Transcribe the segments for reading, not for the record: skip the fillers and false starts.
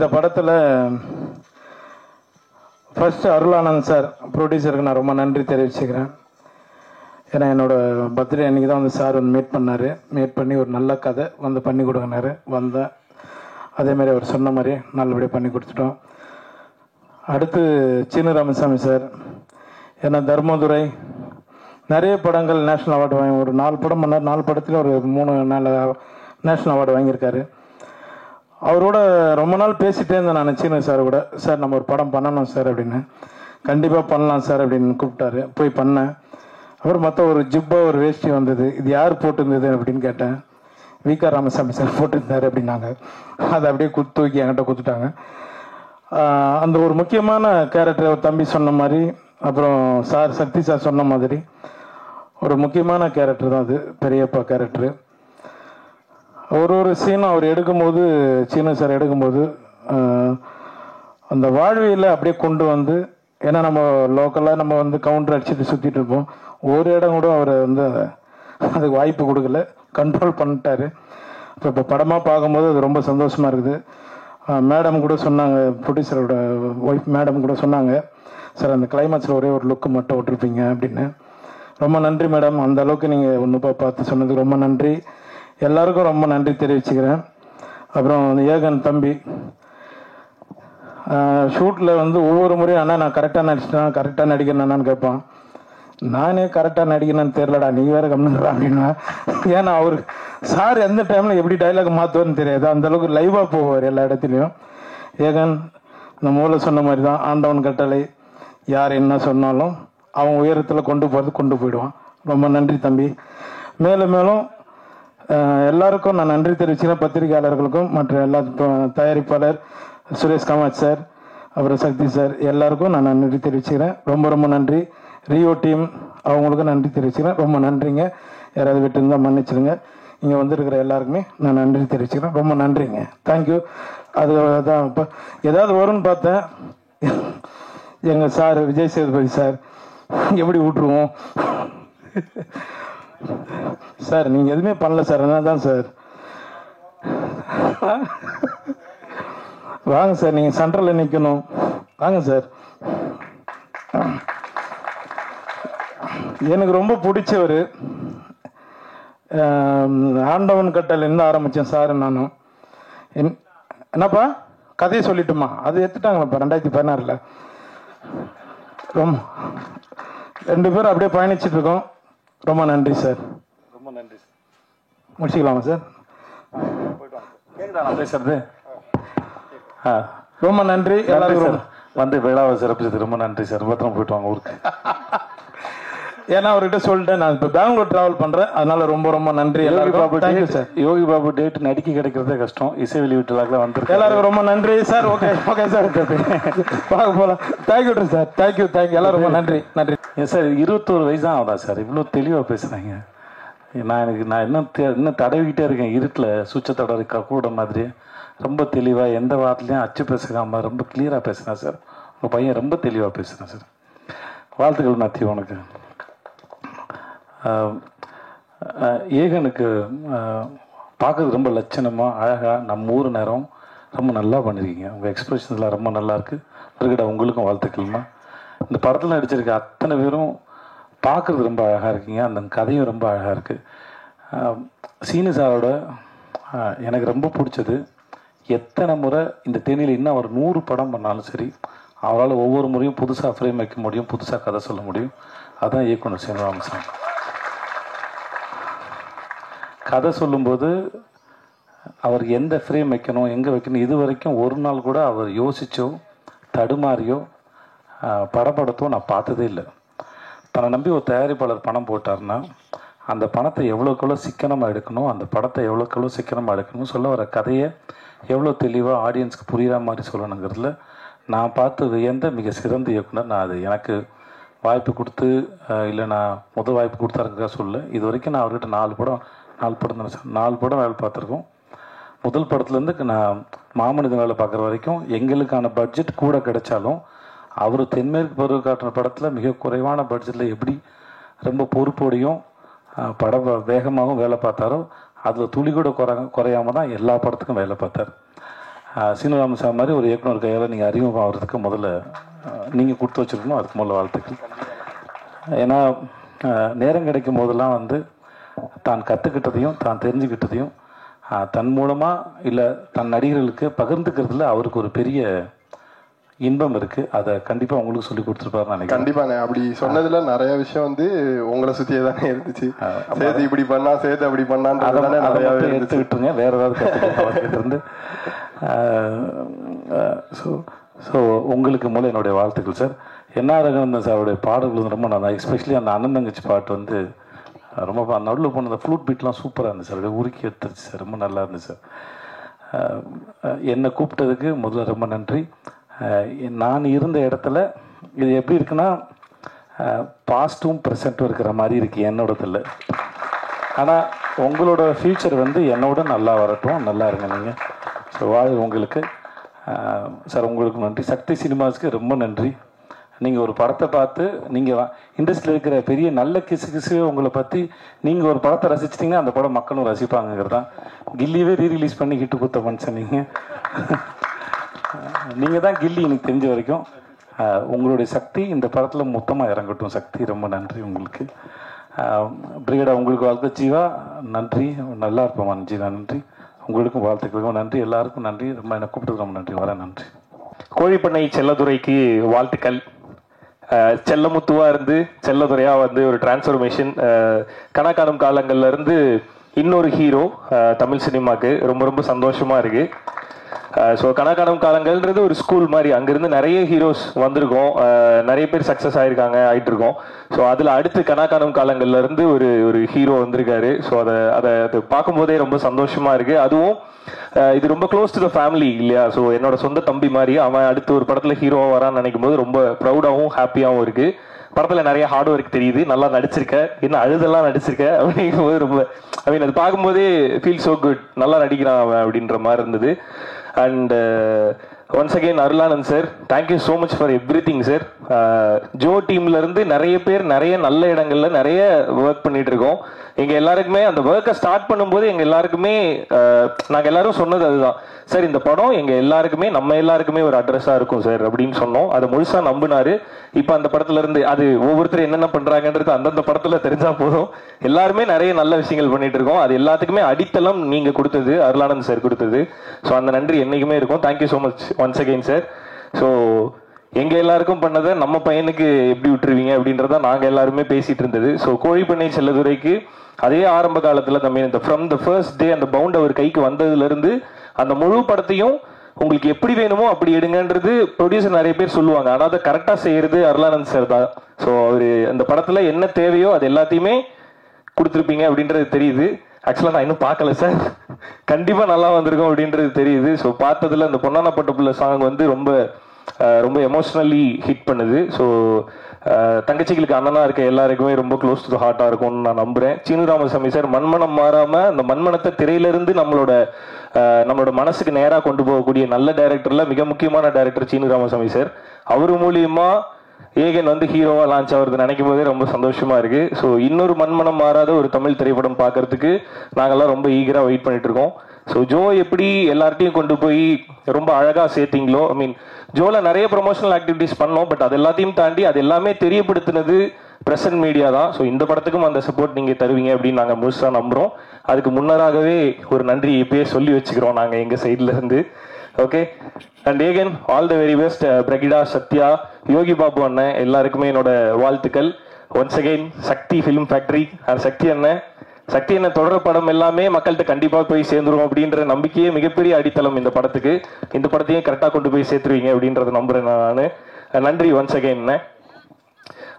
இந்த படத்தில் first Arulanand sir ப்ரொடியூசருக்கு நான் ரொம்ப நன்றி தெரிவிச்சுக்கிறேன். ஏன்னா என்னோடய பர்த்டே அன்றைக்கி தான் வந்து சார் வந்து மீட் பண்ணி ஒரு நல்ல கதை வந்து பண்ணி கொடுங்கினாரு. வந்தேன், அதேமாதிரி அவர் சொன்ன மாதிரி நல்லபடியாக பண்ணி கொடுத்துட்டோம். அடுத்து சீனு ராமசாமி சார், ஏன்னா தர்மதுரை நிறைய படங்கள் நேஷ்னல் அவார்டு வாங்கி ஒரு 4 படம் பண்ணார். 4 படத்தில் ஒரு 3 நேஷ்னல் அவார்டு வாங்கியிருக்காரு. அவரோட ரொம்ப நாள் பேசிகிட்டே இருந்தேன் நான் சீனு சார் கூட. சார் நம்ம ஒரு படம் பண்ணணும் சார் அப்படின்னு. கண்டிப்பாக பண்ணலாம் சார் அப்படின்னு கூப்பிட்டாரு. போய் பண்ணேன். அப்புறம் மொத்தம் ஒரு ஜிப்பா ஒரு வேஷ்டி வந்தது. இது யார் போட்டிருந்தது அப்படின்னு கேட்டேன். வி.க. ராமசாமி சார் போட்டிருந்தாரு அப்படின்னாங்க. அதை அப்படியே தூக்கி என்கிட்ட கொடுத்துட்டாங்க. அந்த ஒரு முக்கியமான கேரக்டர் ஒரு தம்பி சொன்ன மாதிரி, அப்புறம் சார் சக்தி சார் சொன்ன மாதிரி ஒரு முக்கியமான கேரக்டர் தான் அது, பெரியப்பா கேரக்டரு. ஒரு சீனும் அவர் எடுக்கும்போது, சீனு சார் எடுக்கும்போது அந்த வாழ்வியில் அப்படியே கொண்டு வந்து, ஏன்னா நம்ம லோக்கலாக நம்ம வந்து கவுண்டர் அடிச்சுட்டு சுற்றிட்டு இருப்போம். ஒரு இடம் கூட அவர் வந்து அதுக்கு வாய்ப்பு கொடுக்கல, கண்ட்ரோல் பண்ணிட்டாரு. இப்போ படமாக பார்க்கும்போது அது ரொம்ப சந்தோஷமாக இருக்குது. மேடம் கூட சொன்னாங்க, ப்ரொடியூசரோட ஒய்ஃப் மேடம் கூட சொன்னாங்க, சார் அந்த கிளைமேக்ஸில் ஒரே ஒரு லுக்கு மட்டும் விட்டுருப்பீங்க அப்படின்னு. ரொம்ப நன்றி மேடம், அந்த அளவுக்கு நீங்கள் ஒன்று பார்த்து சொன்னதுக்கு ரொம்ப நன்றி. எல்லாருக்கும் ரொம்ப நன்றி தெரிவிச்சுக்கிறேன். அப்புறம் ஏகன் தம்பி ஷூட்டில் வந்து ஒவ்வொரு முறையும் அண்ணா நான் கரெக்டாக நடிச்சிட்டேன், கரெக்டாக நடிக்கிறேன்னான்னு கேட்பான். நானே கரெக்டாக நடிக்கிறேன்னு தெரிலடா, நீ வேறு கம்முன்றா அப்படின்னா. ஏன்னா அவர் சார் எந்த டைமில் எப்படி டைலாக் மாற்றுவார்னு தெரியாது, அந்தளவுக்கு லைவாக போவார் எல்லா இடத்துலையும். ஏகன் இந்த மூளை சொன்ன மாதிரி தான், ஆண்டவன் கட்டளை, யார் என்ன சொன்னாலும் அவன் உயரத்தில் கொண்டு போயிடுவான். ரொம்ப நன்றி தம்பி. மேலும் மேலும் எல்லாருக்கும் நான் நன்றி தெரிவிச்சுக்கிறேன். பத்திரிகையாளர்களுக்கும் மற்ற எல்லா தயாரிப்பாளர் சுரேஷ் காமாட்சி சார், அப்புறம் சக்தி சார், எல்லாருக்கும் நான் நன்றி தெரிவிச்சுக்கிறேன். ரொம்ப ரொம்ப நன்றி. ரியோ டீம் அவங்களுக்கும் நன்றி தெரிவிச்சுக்கிறேன். ரொம்ப நன்றிங்க. யாராவது விட்டு இருந்தால் மன்னிச்சிடுங்க. இங்கே வந்துருக்கிற எல்லாருக்குமே நான் நன்றி தெரிவிச்சுக்கிறேன். ரொம்ப நன்றிங்க. தேங்க்யூ. அதுதான் இப்போ ஏதாவது வரும்னு பார்த்தேன். எங்கள் சார் விஜய் சேதுபதி சார் எப்படி விட்டுருவோம் சார், நீங்கள் எதுவுமே பண்ணல சார், என்ன தான் சார். வாங்க சார், நீங்கள் சென்ட்ரலில் நிற்கணும், வாங்க சார். எனக்கு ரொம்ப பிடிச்சவர் ஆண்டவன் கட்டளைன்னு ஆரம்பித்தேன் சார். நானும் என்னப்பா கதையை சொல்லிட்டுமா, அது எடுத்துட்டாங்களப்பா 2016. ரொம்ப 2 பேரும் அப்படியே பயணிச்சுட்டு இருக்கோம். ரொம்ப நன்றி சார். ரொம்ப நன்றி சார். முடிச்சுக்கலாமா சார்? கேட்குதா நான் பேசுறது? ரொம்ப நன்றி எல்லாரும் வந்து விழாவை சிறப்பிச்சது ரொம்ப நன்றி சார். பத்திரம் போயிட்டு வாங்க ஊருக்கு. ஏன்னா அவர்கிட்ட சொல்லிட்டேன், நான் இப்போ பெங்களூர் டிராவல் பண்ணுறேன், அதனால ரொம்ப ரொம்ப நன்றி. Thank you sir. Yogi Babu date நடிக்க கிடைக்கிறதே கஷ்டம். இசை வெளியீட்டுலாக வந்துருக்கு. எல்லாருக்கும் ரொம்ப நன்றி சார். ஓகே ஓகே சார், பார்க்க போகலாம். Thank you sir. தேங்க்யூ. எல்லாரும் ரொம்ப நன்றி. நன்றி சார். 21 வயசு தான் ஆகுதா சார், இவ்வளோ தெளிவாக பேசுகிறாங்க. நான் இன்னும் தடவிக்கிட்டே இருக்கேன் இருட்டில், சுவிட்சை தடவை கூட மாதிரி. ரொம்ப தெளிவாக எந்த வார்த்தையும் அச்சு பேசுகாமல் ரொம்ப கிளியராக பேசுகிறேன் சார். உங்கள் பையன் ரொம்ப தெளிவாக பேசுகிறேன் சார். வாழ்த்துக்கள் மேத்யூ உனக்கு. ஏகனுக்கு பார்க்கறது ரொம்ப லட்சணமாக அழகாக நம்ம ஊர் நேரம் ரொம்ப நல்லா பண்ணியிருக்கீங்க. உங்கள் எக்ஸ்பிரஷன்ஸ்லாம் ரொம்ப நல்லாயிருக்கு. பிறகுடா உங்களுக்கும் வாழ்த்துக்கள்மா. இந்த படத்தில் நடிச்சிருக்க அத்தனை பேரும் பார்க்குறது ரொம்ப அழகாக இருக்கீங்க. அந்த கதையும் ரொம்ப அழகாக இருக்குது. சீனு சாரோட எனக்கு ரொம்ப பிடிச்சது, எத்தனை முறை இந்த தேனியில் இன்னும் அவர் 100 படம் பண்ணாலும் சரி, அவரால் ஒவ்வொரு முறையும் புதுசாக ஃப்ரேம் வைக்க முடியும், புதுசாக கதை சொல்ல முடியும். அதுதான் இயக்குனர் சீனு ராமசாமி. கதை சொல்லும்போது அவர் எந்த ஃப்ரேம் வைக்கணும், எங்கே வைக்கணும், இது வரைக்கும் ஒரு நாள் கூட அவர் யோசிச்சோ தடுமாறியோ படப்படத்தோ நான் பார்த்ததே இல்லை. தன்னை நம்பி ஒரு தயாரிப்பாளர் பணம் போட்டார்னா அந்த பணத்தை எவ்வளோக்கெவ்வளோ சிக்கனமாக எடுக்கணும், அந்த படத்தை எவ்வளோக்கெவ்வளோ சிக்கனமாக எடுக்கணும், சொல்ல வர கதையை எவ்வளோ தெளிவாக ஆடியன்ஸ்க்கு புரிகிற மாதிரி சொல்லணுங்கிறதுல நான் பார்த்து வியந்த மிக சிறந்த இயக்குனர். நான் அது எனக்கு வாய்ப்பு கொடுத்து இல்லை நான் முதல் வாய்ப்பு கொடுத்தாருங்க சொல்ல. இது வரைக்கும் நான் அவர்கிட்ட 4 படம் வேலை பார்த்துருக்கோம். முதல் படத்துலேருந்து நான் மாமனிதன் வேலை பார்க்குற வரைக்கும் எங்களுக்கான பட்ஜெட் கூட கிடைச்சாலும் அவர் தென்மேற்கு பருவ காட்டின படத்தில் மிக குறைவான பட்ஜெட்டில் எப்படி ரொம்ப பொறுப்போடையும் படம் வேகமாகவும் வேலை பார்த்தாரோ அதில் துளி கூட குறையாமல் தான் எல்லா படத்துக்கும் வேலை பார்த்தார். சீனிவாசன் சார் மாதிரி ஒரு இயக்குனர் கையால் நீங்கள் அறிமுகமாகிறதுக்கு முதல்ல நீங்கள் கொடுத்து வச்சுருக்கணும். அதுக்கு முதல்ல வாழ்த்துக்கள். ஏன்னா நேரம் கிடைக்கும் போதெல்லாம் வந்து தான் கற்றுக்கிட்டதையும் தான் தெரிஞ்சுக்கிட்டதையும் தன் மூலமாக இல்லை தன் நடிகர்களுக்கு பகிர்ந்துக்கிறதுல அவருக்கு ஒரு பெரிய இன்பம் இருக்குது. அதை கண்டிப்பாக உங்களுக்கு சொல்லி கொடுத்துருப்பாரு நினைக்கிறேன். கண்டிப்பாங்க. அப்படி சொன்னதுல நிறைய விஷயம் வந்து உங்களை சுற்றியே தானே இருந்துச்சு. சேர்த்து இப்படி பண்ணா, சேர்த்து அப்படி பண்ணான்னு நிறையா எடுத்துக்கிட்டுருங்க. வேற ஏதாவது கற்றுக்கிட்டு இருந்து ஸோ உங்களுக்கு மூலம் என்னுடைய வாழ்த்துக்கள் சார். என்ன ரகவந்தன் சாருடைய பாடல்கள் வந்து ரொம்ப நல்லா, எஸ்பெஷலி அந்த அண்ணன் தங்கச்சி பாட்டு வந்து ரொம்ப நடுவில் போன அந்த ஃப்ளூட் பீட்லாம் சூப்பராக இருந்துச்சு சார். அப்படியே உருக்கி எடுத்துருச்சு சார். ரொம்ப நல்லா இருந்துச்சு சார். என்னை கூப்பிட்டதுக்கு முதல்ல ரொம்ப நன்றி. நான் இருந்த இடத்துல இது எப்படி இருக்குன்னா பாஸ்ட்டும் ப்ரெசண்ட்டும் இருக்கிற மாதிரி இருக்குது என்னோடதில். ஆனால் உங்களோட ஃப்யூச்சர் வந்து என்னோட நல்லா வரட்டும், நல்லா இருங்க நீங்கள். ஸோ வாழ் உங்களுக்கு சார். உங்களுக்கு நன்றி. சக்தி சினிமாஸ்க்கு ரொம்ப நன்றி. நீங்கள் ஒரு படத்தை பார்த்து நீங்கள் இண்டஸ்ட்ரியில் இருக்கிற பெரிய நல்ல கிசு உங்களை பற்றி நீங்கள் ஒரு படத்தை ரசிச்சிட்டிங்கன்னா அந்த படம் மக்களும் ரசிப்பாங்கிறது தான். கில்லியவே ரீரிலீஸ் பண்ணி ஹிட்டு கொடுத்த மனுஷன் நீங்கள் தான் கில்லி எனக்கு தெரிஞ்ச வரைக்கும். உங்களுடைய சக்தி இந்த படத்தில் மொத்தமாக இறங்கட்டும். சக்தி ரொம்ப நன்றி உங்களுக்கு. பிரிகேடா உங்களுக்கு வாழ்க்கை. ஜீவா நன்றி, நல்லா இருப்போம். ஜீவா நன்றி. உங்களுக்கும் வாழ்த்துக்களுக்கும் நன்றி. எல்லாருக்கும் நன்றி. ரொம்ப என்னை கூப்பிட்டு ரொம்ப நன்றி. வர நன்றி. கோழிப்பண்ணை செல்லதுரைக்கு வாழ்த்துக்கள். செல்லமுத்துவா இருந்து செல்லதுரையா வந்து ஒரு டிரான்ஸ்ஃபர்மேஷன். கணக்காணும் காலங்கள்ல இருந்து இன்னொரு ஹீரோ தமிழ் சினிமாக்கு ரொம்ப ரொம்ப சந்தோஷமா இருக்கு. ஸோ கணக்காணும் காலங்கள்ன்றது ஒரு ஸ்கூல் மாதிரி. அங்கிருந்து நிறைய ஹீரோஸ் வந்திருக்கோம், நிறைய பேர் சக்ஸஸ் ஆகிட்டு இருக்கோம். ஸோ அதில் அடுத்து கணக்காணும் காலங்கள்ல இருந்து ஒரு ஹீரோ வந்திருக்காரு. ஸோ அதை பார்க்கும்போதே ரொம்ப சந்தோஷமா இருக்கு. அதுவும் இது ரொம்ப க்ளோஸ் டு த ஃபேமிலி இல்லையா? ஸோ என்னோட சொந்த தம்பி மாதிரி அவன் அடுத்து ஒரு படத்தில் ஹீரோவாக வரான்னு நினைக்கும் போது ரொம்ப ப்ரௌடாகவும் ஹாப்பியாகவும் இருக்கு. படத்தில் நிறைய ஹார்ட் ஒர்க் தெரியுது. நல்லா நடிச்சிருக்க, இன்னும் அழுதெல்லாம் நடிச்சிருக்க அப்படிங்கும் போது ரொம்ப அது பார்க்கும்போதே ஃபீல் ஸோ குட். நல்லா நடிக்கிறான் அவன் அப்படின்ற மாதிரி இருந்தது. And once again Arulanand sir, thank you so much for everything sir. Joe டீம்ல இருந்து நிறைய பேர் நிறைய நல்ல இடங்கள்ல நிறைய ஒர்க் பண்ணிட்டு இருக்கோம். எங்க எல்லாருக்குமே அந்த ஒர்க்கை ஸ்டார்ட் பண்ணும்போது எங்க எல்லாருக்குமே நாங்கள் எல்லாரும் சொன்னது அதுதான் சார், இந்த படம் எங்க எல்லாருக்குமே நம்ம எல்லாருக்குமே ஒரு அட்ரஸா இருக்கும் சார் அப்படின்னு சொன்னோம். அதை முழுசா நம்பினாரு. இப்ப அந்த படத்துல இருந்து அது ஒவ்வொருத்தரும் என்னென்ன பண்றாங்கன்றது அந்தந்த படத்துல தெரிஞ்சா போதும். எல்லாருமே நிறைய நல்ல விஷயங்கள் பண்ணிட்டு இருக்கோம். அது எல்லாத்துக்குமே அடித்தளம் நீங்க கொடுத்தது, அருளானந்த் சார் கொடுத்தது. ஸோ அந்த நன்றி என்னைக்குமே இருக்கும். Thank you so much once again sir. So எங்க எல்லாருக்கும் பண்ணதை நம்ம பையனுக்கு எப்படி விட்டுருவீங்க அப்படின்றத நாங்க எல்லாருமே பேசிட்டு இருந்தது. ஸோ கோழிப்பண்ணை செல்லதுரைக்கு அதே ஆரம்ப காலத்துல இந்த ஃப்ரம் த ஃபர்ஸ்ட் டே அந்த பவுண்ட் அவர் கைக்கு வந்ததுல இருந்து அந்த முழு படத்தையும் உங்களுக்கு எப்படி வேணுமோ அப்படி எடுங்கன்றது ப்ரொடியூசர் நிறைய பேர் சொல்லுவாங்க. ஆனால் அதை கரெக்டா செய்யறது அருளானந்த் சார் தான். ஸோ அவரு அந்த படத்துல என்ன தேவையோ அது எல்லாத்தையுமே கொடுத்துருப்பீங்க அப்படின்றது தெரியுது. ஆக்சுவலா நான் இன்னும் பார்க்கல சார், கண்டிப்பா நல்லா வந்திருக்கும் அப்படின்றது தெரியுது. ஸோ பார்த்ததுல அந்த பொன்னான பட்டுப்புள்ள சாங் வந்து ரொம்ப ரொம்ப எமோஷனலி ஹிட் பண்ணுது. ஸோ தங்கச்சிகளுக்கு அண்ணனா இருக்க எல்லாருக்குமே ரொம்ப க்ளோஸ் டு ஹார்ட்டா இருக்கும்னு நான் நம்புறேன். சீனு ராமசாமி சார் மண்மனம் மாறாம அந்த மண்மனத்தை திரையிலிருந்து நம்மளோட மனசுக்கு நேராக கொண்டு போகக்கூடிய நல்ல டைரக்டர்ல மிக முக்கியமான டைரக்டர் சீனு ராமசாமி சார். அவர் மூலியமா ஏகன் வந்து ஹீரோவா லான்ச் ஆகுறது நினைக்கும் போதே ரொம்ப சந்தோஷமா இருக்கு. ஸோ இன்னொரு மண்மனம் மாறாத ஒரு தமிழ் திரைப்படம் பார்க்கறதுக்கு நாங்கெல்லாம் ரொம்ப ஈகரா வெயிட் பண்ணிட்டு இருக்கோம். ஸோ ஜோ எப்படி எல்லார்ட்டையும் கொண்டு போய் ரொம்ப அழகா சேர்த்தீங்களோ, ஐ மீன் ஜோல நிறைய ப்ரொமோஷனல் ஆக்டிவிட்டிஸ் பண்ணோம். பட் அது எல்லாத்தையும் தாண்டி அது எல்லாமே தெரியப்படுத்தினது பிரசன்ட் மீடியா தான். ஸோ இந்த படத்துக்கும் அந்த சப்போர்ட் நீங்க தருவீங்க அப்படின்னு நாங்கள் முழுசா நம்புறோம். அதுக்கு முன்னராகவே ஒரு நன்றி இப்பயே சொல்லி வச்சுக்கிறோம் நாங்கள் எங்க சைட்ல இருந்து. Okay, and Aegan all the very best. Brigida, Sathya, Yogi Babu அண்ணன் எல்லாருக்குமே என்னோட வாழ்த்துக்கள். Once again Sakthi film factory and Sakthi அண்ணன் தொடர் படம் எல்லாமே மக்கள்கிட்ட கண்டிப்பா போய் சேர்ந்துரும் அப்படின்ற நம்பிக்கையே மிகப்பெரிய அடித்தளம் இந்த படத்துக்கு. இந்த படத்தையும் கரெக்டா கொண்டு போய் சேர்த்துருவீங்க அப்படின்றத நம்புறேன் நான். நன்றி once again.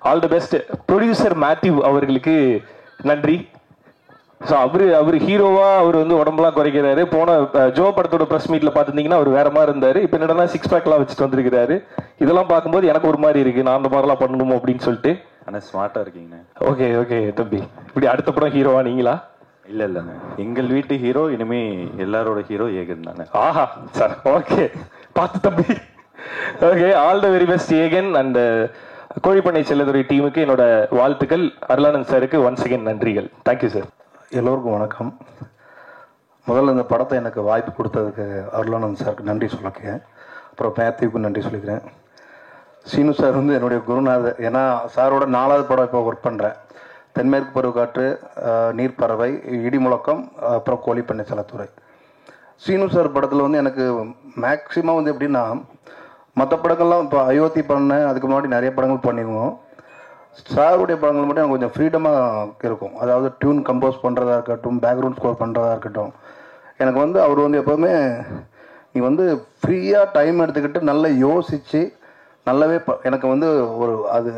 All the best. Producer Matthew அவர்களுக்கு நன்றி. ஸோ அவரு ஹீரோவா அவர் வந்து உடம்புலாம் குறைக்கிறாரு. போன ஜோ படத்தோட ப்ரெஸ் மீட்ல பாத்துருந்தீங்கன்னா அவர் வேற மாதிரி இருந்தாரு. இப்போ என்னடா 6 பேக்லாம் வச்சுட்டு வந்திருக்கிறாரு. இதெல்லாம் பார்க்கும்போது எனக்கு ஒரு மாதிரி இருக்கு, நான் அந்த மாதிரிலாம் பண்ணணுமோ அப்படின்னு சொல்லிட்டு. ஆனால் ஸ்மார்ட்டாக இருக்கீங்கண்ணே. ஓகே ஓகே தம்பி, இப்படி அடுத்த படம் ஹீரோவா நீங்களா? இல்லைண்ணே, எங்கள் வீட்டு ஹீரோ இனிமே எல்லாரோட ஹீரோ ஏகன் தானே. ஆஹா சார், ஓகே பார்த்து தம்பி. Okay, all the very best Aegan. And Kozhipannai Chelladurai டீமுக்கு என்னோட வாழ்த்துக்கள். அருளானந்த் சாருக்கு ஒன்ஸ் அகெயின் நன்றிகள். Thank you sir. எல்லோருக்கும் வணக்கம். முதல்ல இந்த படத்தை எனக்கு வாய்ப்பு கொடுத்ததுக்கு அருளானந்த் சாருக்கு நன்றி சொல்லிக்கிறேன். அப்புறம் மேத்யூக்கு நன்றி சொல்லிக்கிறேன். சீனு சார் வந்து என்னுடைய குருநாதர். ஏன்னா சாரோட 4வது படம் இப்போ ஒர்க் பண்ணுறேன். தென்மேற்கு பருவக்காற்று, நீர்ப்பறவை, இடிமுழக்கம், அப்புறம் கோழிப்பண்ணை செல்லத்துறை. சீனு சார் படத்தில் வந்து எனக்கு மேக்ஸிமம் வந்து எப்படின்னா, மற்ற படங்கள்லாம் இப்போ அயோத்தி பண்ணேன், அதுக்கு முன்னாடி நிறைய படங்கள் பண்ணிடுவோம். சாருடைய படங்கள் மட்டும் எனக்கு கொஞ்சம் ஃப்ரீடமாக இருக்கும். அதாவது டியூன் கம்போஸ் பண்ணுறதா இருக்கட்டும், பேக்ரவுண்ட் ஸ்கோர் பண்ணுறதா இருக்கட்டும், எனக்கு வந்து அவர் வந்து எப்போவுமே நீ வந்து ஃப்ரீயாக டைம் எடுத்துக்கிட்டு நல்லா யோசித்து நல்லாவே எனக்கு வந்து ஒரு அது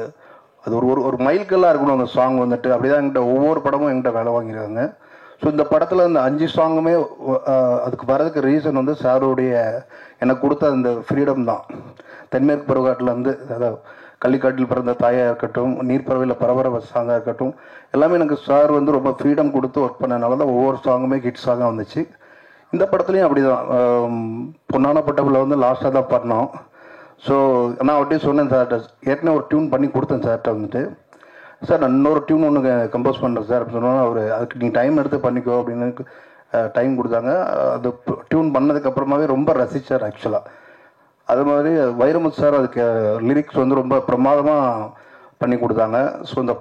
அது ஒரு ஒரு மைல்கல்லாக இருக்கணும் அந்த சாங் வந்துட்டு. அப்படி தான் என்கிட்ட ஒவ்வொரு படமும் என்கிட்ட வேலை வாங்கியிருக்காங்க. ஸோ இந்த படத்தில் இந்த 5 சாங்குமே அதுக்கு வரதுக்கு ரீசன் வந்து சாருடைய எனக்கு கொடுத்த அந்த ஃப்ரீடம் தான். தென்மேற்கு பருவக்காட்டில் வந்து அதாவது கள்ளிக்காட்டில் பிறந்த தாயாக இருக்கட்டும், நீர்ப்பறவையில் பரபரவ சாங்காக இருக்கட்டும், எல்லாமே எனக்கு சார் வந்து ரொம்ப ஃப்ரீடம் கொடுத்து ஒர்க் பண்ணனால தான் ஒவ்வொரு சாங்குமே ஹிட் சாங்காக வந்துச்சு. இந்த படத்துலையும் அப்படி தான். பொன்னான பட்டபில் வந்து லாஸ்ட்டாக தான் பண்ணோம். ஸோ நான் அவர்கிட்ட சொன்னேன் சார்கிட்ட, ஏற்கனவே ஒரு டியூன் பண்ணி கொடுத்தேன் சார்கிட்ட வந்துட்டு, சார் நான் இன்னொரு டியூன் ஒன்று கம்போஸ் பண்ணுறேன் சார் அப்படின்னு சொன்னால், அவர் அதுக்கு நீ டைம் எடுத்து பண்ணிக்கோ அப்படின்னு டைம் கொடுத்தாங்க. அது டியூன் பண்ணதுக்கப்புறமாவே ரொம்ப ரசித்தார் ஆக்சுவலாக. அது மாதிரி வைரமுத்து சார் அதுக்கு லிரிக்ஸ் வந்து ரொம்ப பிரமாதமாக பண்ணி கொடுத்தாங்க. ஸோ இந்த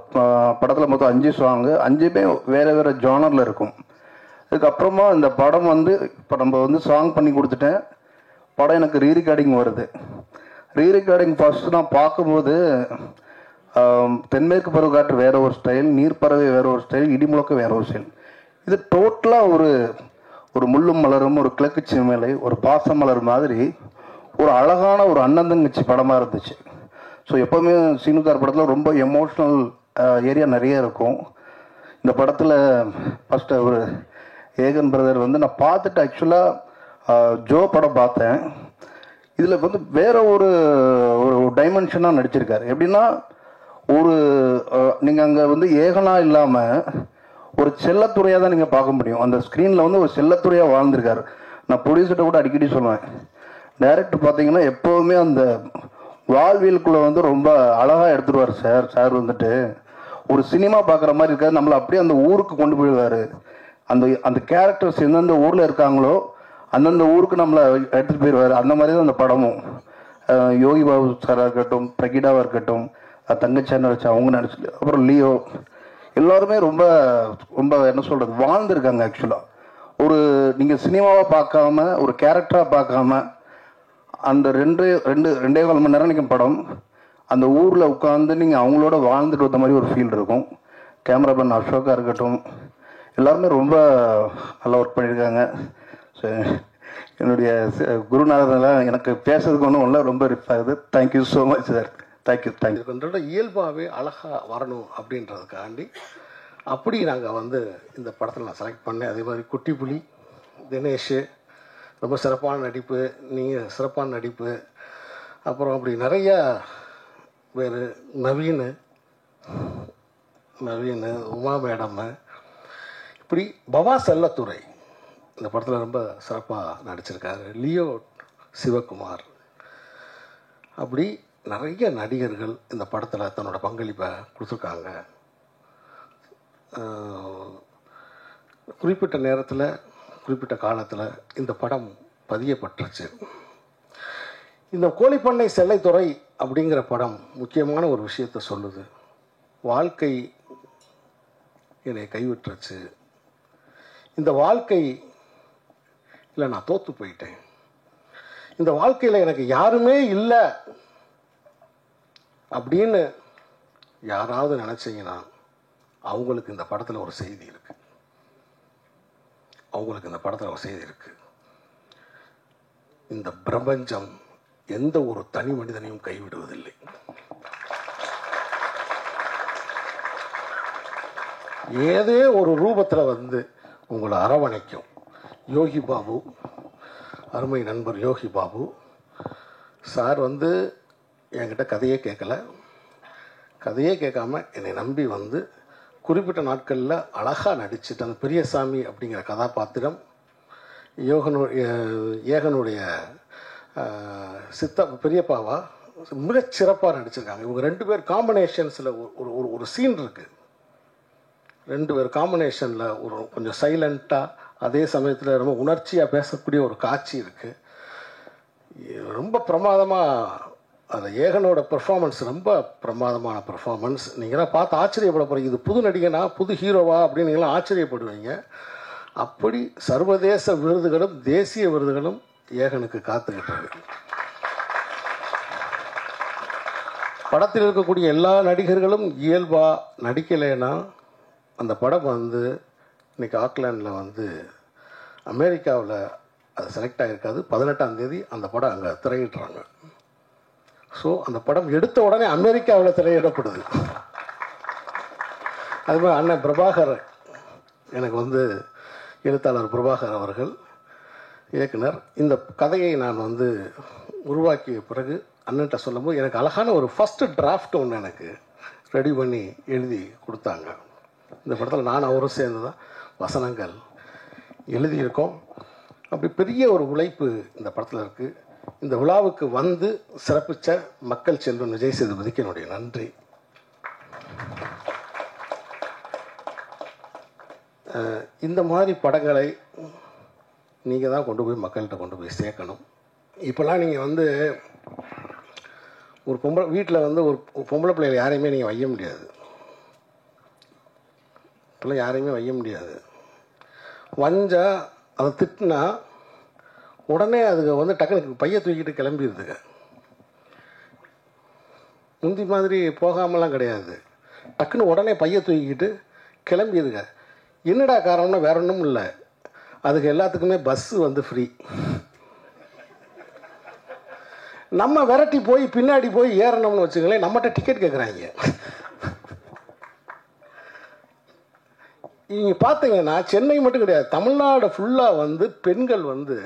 படத்தில் மொத்தம் 5 சாங்கு, 5மே வேறு வேறு ஜானரில் இருக்கும். அதுக்கப்புறமா இந்த படம் வந்து இப்போ நம்ம வந்து சாங் பண்ணி கொடுத்துட்டேன். படம் எனக்கு ரீரெக்கார்டிங் வருது. ரீரெக்கார்டிங் ஃபர்ஸ்ட் நான் பார்க்கும்போது தென்மேற்கு பருவக்காற்று வேற ஒரு ஸ்டைல், நீர்ப்பறவை வேற ஒரு ஸ்டைல், இடிமுழக்கம் வேற ஒரு ஸ்டைல். இது டோட்டலாக ஒரு ஒரு முள்ளும் மலரும், ஒரு கிழக்கு சிமலை, ஒரு பாசம் மலர் மாதிரி ஒரு அழகான ஒரு அண்ணன் தங்கச்சி படமாக இருந்துச்சு. ஸோ எப்போவுமே சீனுக்கார் படத்தில் ரொம்ப எமோஷ்னல் ஏரியா நிறைய இருக்கும். இந்த படத்தில் ஃபஸ்ட்டு ஒரு ஏகன் பிரதர் வந்து நான் பார்த்துட்டு ஆக்சுவலாக ஜோ படம் பார்த்தேன். இதில் வந்து வேற ஒரு ஒரு டைமென்ஷனாக நடிச்சிருக்காரு. எப்படின்னா ஒரு நீங்கள் அங்கே வந்து ஏகனாக இல்லாமல் ஒரு செல்லத்துறையாக தான் நீங்கள் பார்க்க முடியும். அந்த ஸ்க்ரீனில் வந்து ஒரு செல்லத்துறையாக வாழ்ந்திருக்காரு. நான் ப்ரொடியூசர்கிட்ட கூட அடிக்கடி சொல்லுவேன், டைரக்டர் பார்த்தீங்கன்னா எப்போவுமே அந்த வாழ்வியலுக்குள்ளே வந்து ரொம்ப அழகாக எடுத்துருவார் சார். சார் வந்துட்டு ஒரு சினிமா பார்க்குற மாதிரி இருக்காது, நம்மளை அப்படியே அந்த ஊருக்கு கொண்டு போயிடுவார். அந்த அந்த கேரக்டர்ஸ் எந்தெந்த ஊரில் இருக்காங்களோ அந்தந்த ஊருக்கு நம்மளை எடுத்துகிட்டு போயிடுவார். அந்த மாதிரி தான் அந்த படமும். யோகி பாபு சாராக இருக்கட்டும், பிரகிடாவாக இருக்கட்டும், தங்கச்சான் நடிச்சா அவங்க நடிச்சு, அப்புறம் லியோ, எல்லாருமே ரொம்ப ரொம்ப என்ன சொல்கிறது வாழ்ந்துருக்காங்க. ஆக்சுவலாக ஒரு நீங்கள் சினிமாவை பார்க்காம ஒரு கேரக்டராக பார்க்காம அந்த 2.5 மணி நேரம் நீங்கள் படம் அந்த ஊரில் உட்காந்து நீங்கள் அவங்களோட வாழ்ந்துட்டு வந்த மாதிரி ஒரு ஃபீல் இருக்கும். கேமராமேன் அசோகா இருக்கட்டும், எல்லாருமே ரொம்ப நல்லா ஒர்க் பண்ணியிருக்காங்க. ஸோ என்னுடைய குருநாதரெல்லாம் எனக்கு பேசுறதுக்கு ஒன்றும் இல்லை, ரொம்ப ரிப் ஆகுது. Thank you so much sir. Thank you. இதோட இயல்பாகவே அழகாக வரணும் அப்படின்றதுக்காண்டி அப்படி நாங்கள் வந்து இந்த படத்தில் நான் செலக்ட் பண்ணேன். அதே மாதிரி குட்டி புலி, தினேஷ் ரொம்ப சிறப்பான நடிப்பு, நீங்கள் சிறப்பான நடிப்பு, அப்புறம் அப்படி நிறையா பேர், நவீன், உமா மேடம், இப்படி பவா செல்லத்துறை இந்த படத்தில் ரொம்ப சிறப்பாக நடிச்சிருக்காரு. லியோ சிவகுமார், அப்படி நிறைய நடிகர்கள் இந்த படத்தில் தன்னோட பங்களிப்பை கொடுத்துருக்காங்க. குறிப்பிட்ட நேரத்தில் குறிப்பிட்ட காலத்தில் இந்த படம் பதியப்பட்டுருச்சு. இந்த கோழிப்பண்ணை செல்லைத்துறை அப்படிங்கிற படம் முக்கியமான ஒரு விஷயத்தை சொல்லுது. வாழ்க்கை என்னை கைவிட்டுருச்சு, இந்த வாழ்க்கை இல்லை, நான் தோற்று போயிட்டேன், இந்த வாழ்க்கையில் எனக்கு யாருமே இல்லை அப்படின்னு யாராவது நினச்சிங்கன்னா அவங்களுக்கு இந்த படத்தில் ஒரு செய்தி இருக்கு. இந்த பிரபஞ்சம் எந்த ஒரு தனி மனிதனையும் கைவிடுவதில்லை. ஏதே ஒரு ரூபத்தில் வந்து உங்களை அரவணைக்கும். யோகி பாபு, அருமை நண்பர் யோகி பாபு சார் வந்து என்கிட்ட கதையே கேட்காம என்னை நம்பி வந்து குறிப்பிட்ட நாட்களில் அழகாக நடிச்சுட்டு அந்த பெரியசாமி அப்படிங்கிற கதாபாத்திரம் ஏகனுடைய பெரியப்பாவா மிகச் சிறப்பாக நடிச்சிருக்காங்க. இவங்க 2 பேர் காம்பினேஷன்ஸில் ஒரு சீன் இருக்குது. 2 பேர் காம்பினேஷனில் ஒரு கொஞ்சம் சைலண்ட்டாக அதே சமயத்தில் ரொம்ப உணர்ச்சியாக பேசக்கூடிய ஒரு காட்சி இருக்குது. ரொம்ப பிரமாதமாக அந்த ஏகனோட பெர்ஃபார்மன்ஸ் ரொம்ப பிரமாதமான பெர்ஃபார்மன்ஸ். நீங்களாம் பார்த்து ஆச்சரியப்பட போகிறீங்க. இது புது நடிகனா, புது ஹீரோவா அப்படின்னு நீங்களாம் ஆச்சரியப்படுவீங்க. அப்படி சர்வதேச விருதுகளும் தேசிய விருதுகளும் ஏகனுக்கு காத்துக்கிட்டு இருக்கு. படத்தில் இருக்கக்கூடிய எல்லா நடிகர்களும் இயல்பாக நடிக்கலைன்னா அந்த படம் வந்து இன்றைக்கி ஆக்லாண்டில் வந்து அமெரிக்காவில் அது செலக்ட் ஆகிருக்காது. 18ஆம் தேதி அந்த படம் அங்கே திரையிடுறாங்க. ஸோ அந்த படம் எடுத்த உடனே அமெரிக்காவில் திரையிடப்படுது. அது மாதிரி அண்ணன் பிரபாகர், எனக்கு வந்து எழுத்தாளர் பிரபாகர் அவர்கள் இயக்குனர், இந்த கதையை நான் வந்து உருவாக்கிய பிறகு அண்ணன்ட்ட சொல்லும்போது எனக்கு அழகான ஒரு ஃபஸ்ட்டு டிராஃப்ட் ஒன்று எனக்கு ரெடி பண்ணி எழுதி கொடுத்தாங்க. இந்த படத்தில் நான் அவரும் சேர்ந்து தான் வசனங்கள் எழுதியிருக்கோம். அப்படி பெரிய ஒரு உழைப்பு இந்த படத்தில் இருக்குது. இந்த விழாவுக்கு வந்து சிறப்பித்த மக்கள் செல்வன் விஜய் சேதுபதிக்கு என்னுடைய நன்றி. இந்த மாதிரி படங்களை நீங்கள் தான் கொண்டு போய் மக்கள்கிட்ட கொண்டு போய் சேர்க்கணும். இப்போல்லாம் நீங்கள் வந்து ஒரு வீட்டில் வந்து ஒரு பொம்பளை பிள்ளைகளை யாரையுமே நீங்கள் வைய முடியாது. இப்போல்லாம் யாரையுமே வைய முடியாது. வஞ்சா அதை திட்டினா உடனே அதுக்கு வந்து டக்குனு பைய தூக்கிட்டு கிளம்பிடுதுங்க. முந்தி மாதிரி போகாமலாம் கிடையாது. டக்குன்னு உடனே பைய தூக்கிக்கிட்டு கிளம்பிடுதுங்க. என்னடா காரணம்னா வேற ஒன்றும் இல்லை, அதுக்கு எல்லாத்துக்குமே பஸ்ஸு வந்து ஃப்ரீ. நம்ம விரட்டி போய் பின்னாடி போய் ஏறணும்னு வச்சுங்களேன், நம்மகிட்ட டிக்கெட் கேட்குறாங்க. நீங்கள் பார்த்தீங்கன்னா சென்னை மட்டும் கிடையாது, தமிழ்நாடு ஃபுல்லாக வந்து பெண்கள் வந்து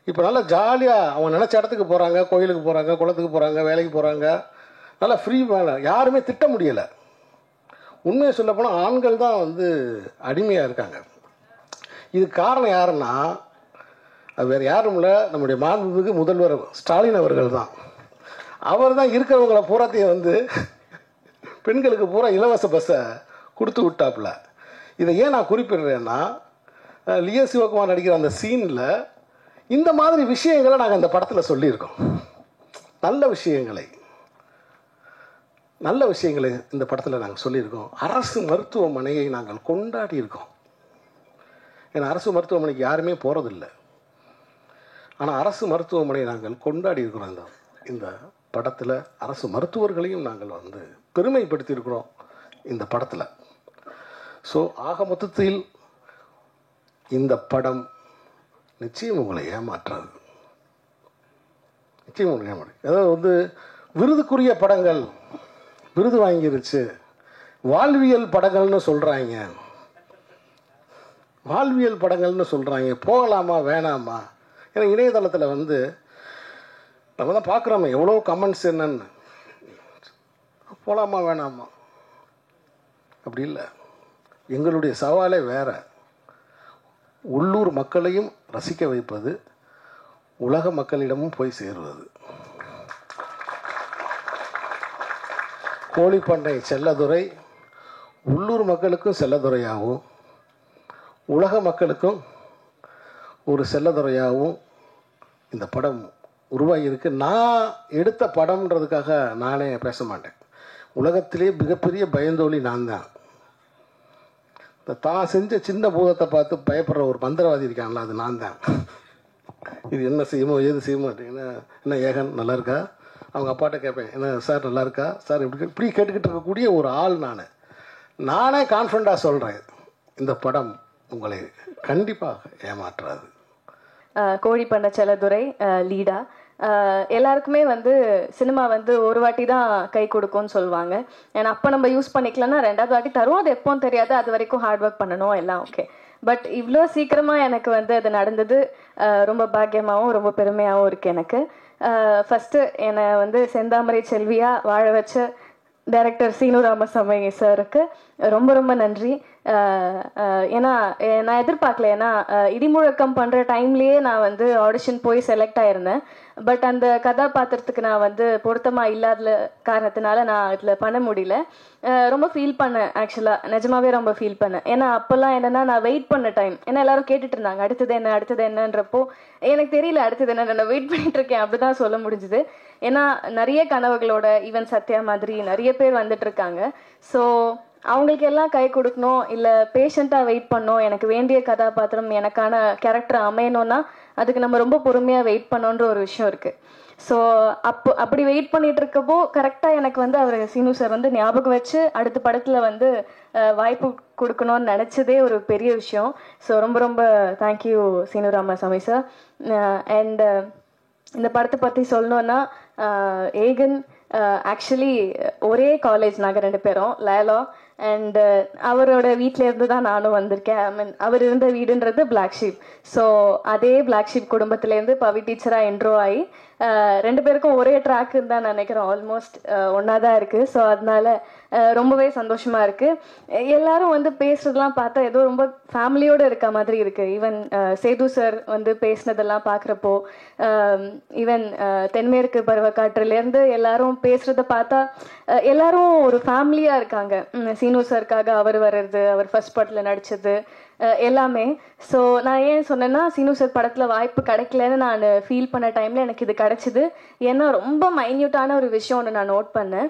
இப்போ நல்லா ஜாலியாக அவங்க நினச்ச இடத்துக்கு போகிறாங்க, கோயிலுக்கு போகிறாங்க, குளத்துக்கு போகிறாங்க, வேலைக்கு போகிறாங்க, நல்லா ஃப்ரீ வேலை, யாருமே திட்ட முடியலை. உண்மையை சொல்ல போனால் ஆண்கள் தான் வந்து அடிமையாக இருக்காங்க. இதுக்கு காரணம் யாருன்னா அது வேறு யாரும் இல்லை, நம்முடைய மாண்புமிகு முதல்வர் ஸ்டாலின் அவர்கள் தான். அவர் தான் இருக்கிறவங்கள பூராத்தையும் வந்து பெண்களுக்கு பூரா இலவச பஸ்ஸை கொடுத்து விட்டாப்புல. இதை ஏன் நான் குறிப்பிடுறேன்னா, லியோ சிவகுமார் நடிக்கிற அந்த சீனில் இந்த மாதிரி விஷயங்களை நாங்கள் அந்த படத்தில் சொல்லியிருக்கோம். நல்ல விஷயங்களை இந்த படத்தில் நாங்கள் சொல்லியிருக்கோம். அரசு மருத்துவமனையை நாங்கள் கொண்டாடி இருக்கோம். ஏன்னா அரசு மருத்துவமனைக்கு யாருமே போகிறதில்லை. ஆனால் அரசு மருத்துவமனையை நாங்கள் கொண்டாடி இருக்கிறோம். இந்த படத்தில் அரசு மருத்துவர்களையும் நாங்கள் வந்து பெருமைப்படுத்தியிருக்கிறோம் இந்த படத்தில். ஸோ ஆக மொத்தத்தில் இந்த படம் நிச்சயம் உங்களை ஏமாற்றாது. நிச்சயம் உங்களை ஏமாற்று. அதாவது வந்து விருதுக்குரிய படங்கள் விருது வாங்கிருச்சு, வாழ்வியல் படங்கள்னு சொல்கிறாங்க, வாழ்வியல் படங்கள்னு சொல்கிறாங்க, போகலாமா வேணாமா? ஏன்னா இணையதளத்தில் வந்து நம்ம தான் பார்க்குறோமே எவ்வளோ கமெண்ட்ஸ் என்னன்னு, போகலாமா வேணாமா? அப்படி இல்லை. எங்களுடைய சவாலே வேற. உள்ளூர் மக்களையும் ரசிக்க வைப்பது, உலக மக்களிடமும் போய் சேருவது. கோழிப்பண்ணை செல்லதுரை உள்ளூர் மக்களுக்கும் செல்லதுரையாகவும் உலக மக்களுக்கும் ஒரு செல்லதுரையாகவும் இந்த படம் உருவாகியிருக்கு. நான் எடுத்த படம்ன்றதுக்காக நானே பேச மாட்டேன். உலகத்திலே மிகப்பெரிய பயந்தோழி நான் தான். தான் செஞ்ச சின்ன பூதத்தை பார்த்து பயப்படுற ஒரு மந்திரவாதி இருக்காங்களா, அது நான் தான். இது என்ன செய்யுமோ ஏது செய்ய மாட்டேன். என்ன ஏகன் நல்லா இருக்கா? அவங்க அப்பாட்ட கேட்பேன், என்ன சார் நல்லா இருக்கா சார், இப்படி கேட்டுக்கிட்டு இருக்கக்கூடிய ஒரு ஆள் நானே கான்ஃபிடண்டாக சொல்கிறேன், இந்த படம் உங்களை கண்டிப்பாக ஏமாற்றாது. கோழிப்பண்ணை செல்லதுரை லீடா. எல்லாருக்குமே வந்து சினிமா வந்து ஒரு வாட்டி தான் கை கொடுக்கும்னு சொல்லுவாங்க. ஏன்னா அப்போ நம்ம யூஸ் பண்ணிக்கலன்னா ரெண்டாவது வாட்டி தருவோம், அது எப்போன்னு தெரியாது, அது வரைக்கும் ஹார்ட் ஒர்க் பண்ணணும் எல்லாம் ஓகே. பட் இவ்வளோ சீக்கிரமாக எனக்கு வந்து அது நடந்தது ரொம்ப பாக்கியமாகவும் ரொம்ப பெருமையாகவும் இருக்குது எனக்கு. ஃபஸ்ட்டு என்னை வந்து செந்தாமரை செல்வியாக வாழ வச்ச டைரக்டர் சீனு ராமசாமி சாருக்கு ரொம்ப ரொம்ப நன்றி. ஏன்னா நான் எதிர்பார்க்கல, ஏன்னா இடிமுழக்கம் பண்ணுற டைம்லேயே நான் வந்து ஆடிஷன் போய் செலக்ட் ஆயிருந்தேன். பட் அந்த கதாபாத்திரத்துக்கு நான் வந்து பொருத்தமாக இல்லாத காரணத்தினால நான் இதில் பண்ண முடியல. ரொம்ப ஃபீல் பண்ணேன் ஆக்சுவலாக, நிஜமாவே ரொம்ப ஃபீல் பண்ணேன். ஏன்னா அப்போல்லாம் என்னென்னா நான் வெயிட் பண்ண டைம், ஏன்னா எல்லாரும் கேட்டுட்டு இருந்தாங்க அடுத்தது என்ன அடுத்தது என்னன்றப்போ எனக்கு தெரியல அடுத்தது என்ன, நான் வெயிட் பண்ணிட்டு இருக்கேன் அப்படி தான் சொல்ல முடிஞ்சுது. ஏன்னா நிறைய கனவுகளோட ஈவன் சத்யா மாதிரி நிறைய பேர் வந்துட்டு இருக்காங்க. ஸோ அவங்களுக்கு எல்லாம் கை கொடுக்கணும், இல்லை பேஷண்ட்டாக வெயிட் பண்ணணும், எனக்கு வேண்டிய கதாபாத்திரம் எனக்கான கேரக்டர் அமையணும்னா அதுக்கு நம்ம ரொம்ப பொறுமையாக வெயிட் பண்ணோன்ற ஒரு விஷயம் இருக்குது. ஸோ அப்படி வெயிட் பண்ணிட்டு இருக்கப்போ கரெக்டாக எனக்கு வந்து அவர் சீனு சார் வந்து ஞாபகம் வச்சு அடுத்த படத்தில் வந்து வாய்ப்பு கொடுக்கணும்னு நினச்சதே ஒரு பெரிய விஷயம். ஸோ ரொம்ப ரொம்ப thank you Seenu Ramasamy sir. And இந்த படத்தை பற்றி சொல்லணுன்னா ஏகன் ஆக்சுவலி ஒரே காலேஜ் நாங்கள் 2 பேரும் லயலா. அண்ட் அவரோட வீட்டிலேருந்து தான் நானும் வந்திருக்கேன். ஐ மீன் அவர் இருந்த வீடுன்றது பிளாக் ஷீப். ஸோ அதே பிளாக் ஷீப் குடும்பத்துலேருந்து பவி டீச்சராக என்ட்ரோ ஆகி 2 பேருக்கும் ஒரே ட்ராக்குன்னு தான் நினைக்கிறோம், ஆல்மோஸ்ட் ஒன்றா தான் இருக்குது. ஸோ அதனால ரொம்பவே சந்தோஷமாக இருக்குது. எல்லாரும் வந்து பேசுறதெல்லாம் பார்த்தா ஏதோ ரொம்ப ஃபேமிலியோடு இருக்க மாதிரி இருக்குது. ஈவன் சேது சார் வந்து பேசினதெல்லாம் பார்க்குறப்போ, ஈவன் தென்மேற்கு பருவக்காற்றுலேருந்து எல்லாரும் பேசுகிறத பார்த்தா எல்லாரும் ஒரு ஃபேமிலியாக இருக்காங்க. சீனு சாருக்காக அவர் வர்றது, அவர் ஃபர்ஸ்ட் படத்தில் நடித்தது எல்லாமே. ஸோ நான் ஏன் சொன்னேன்னா சீனு சார் படத்தில் வாய்ப்பு கிடைக்கலன்னு நான் ஃபீல் பண்ண டைமில் எனக்கு இது கிடச்சிது. ஏன்னா ரொம்ப மைன்யூட்டான ஒரு விஷயம் ஒன்று நான் நோட் பண்ணேன்.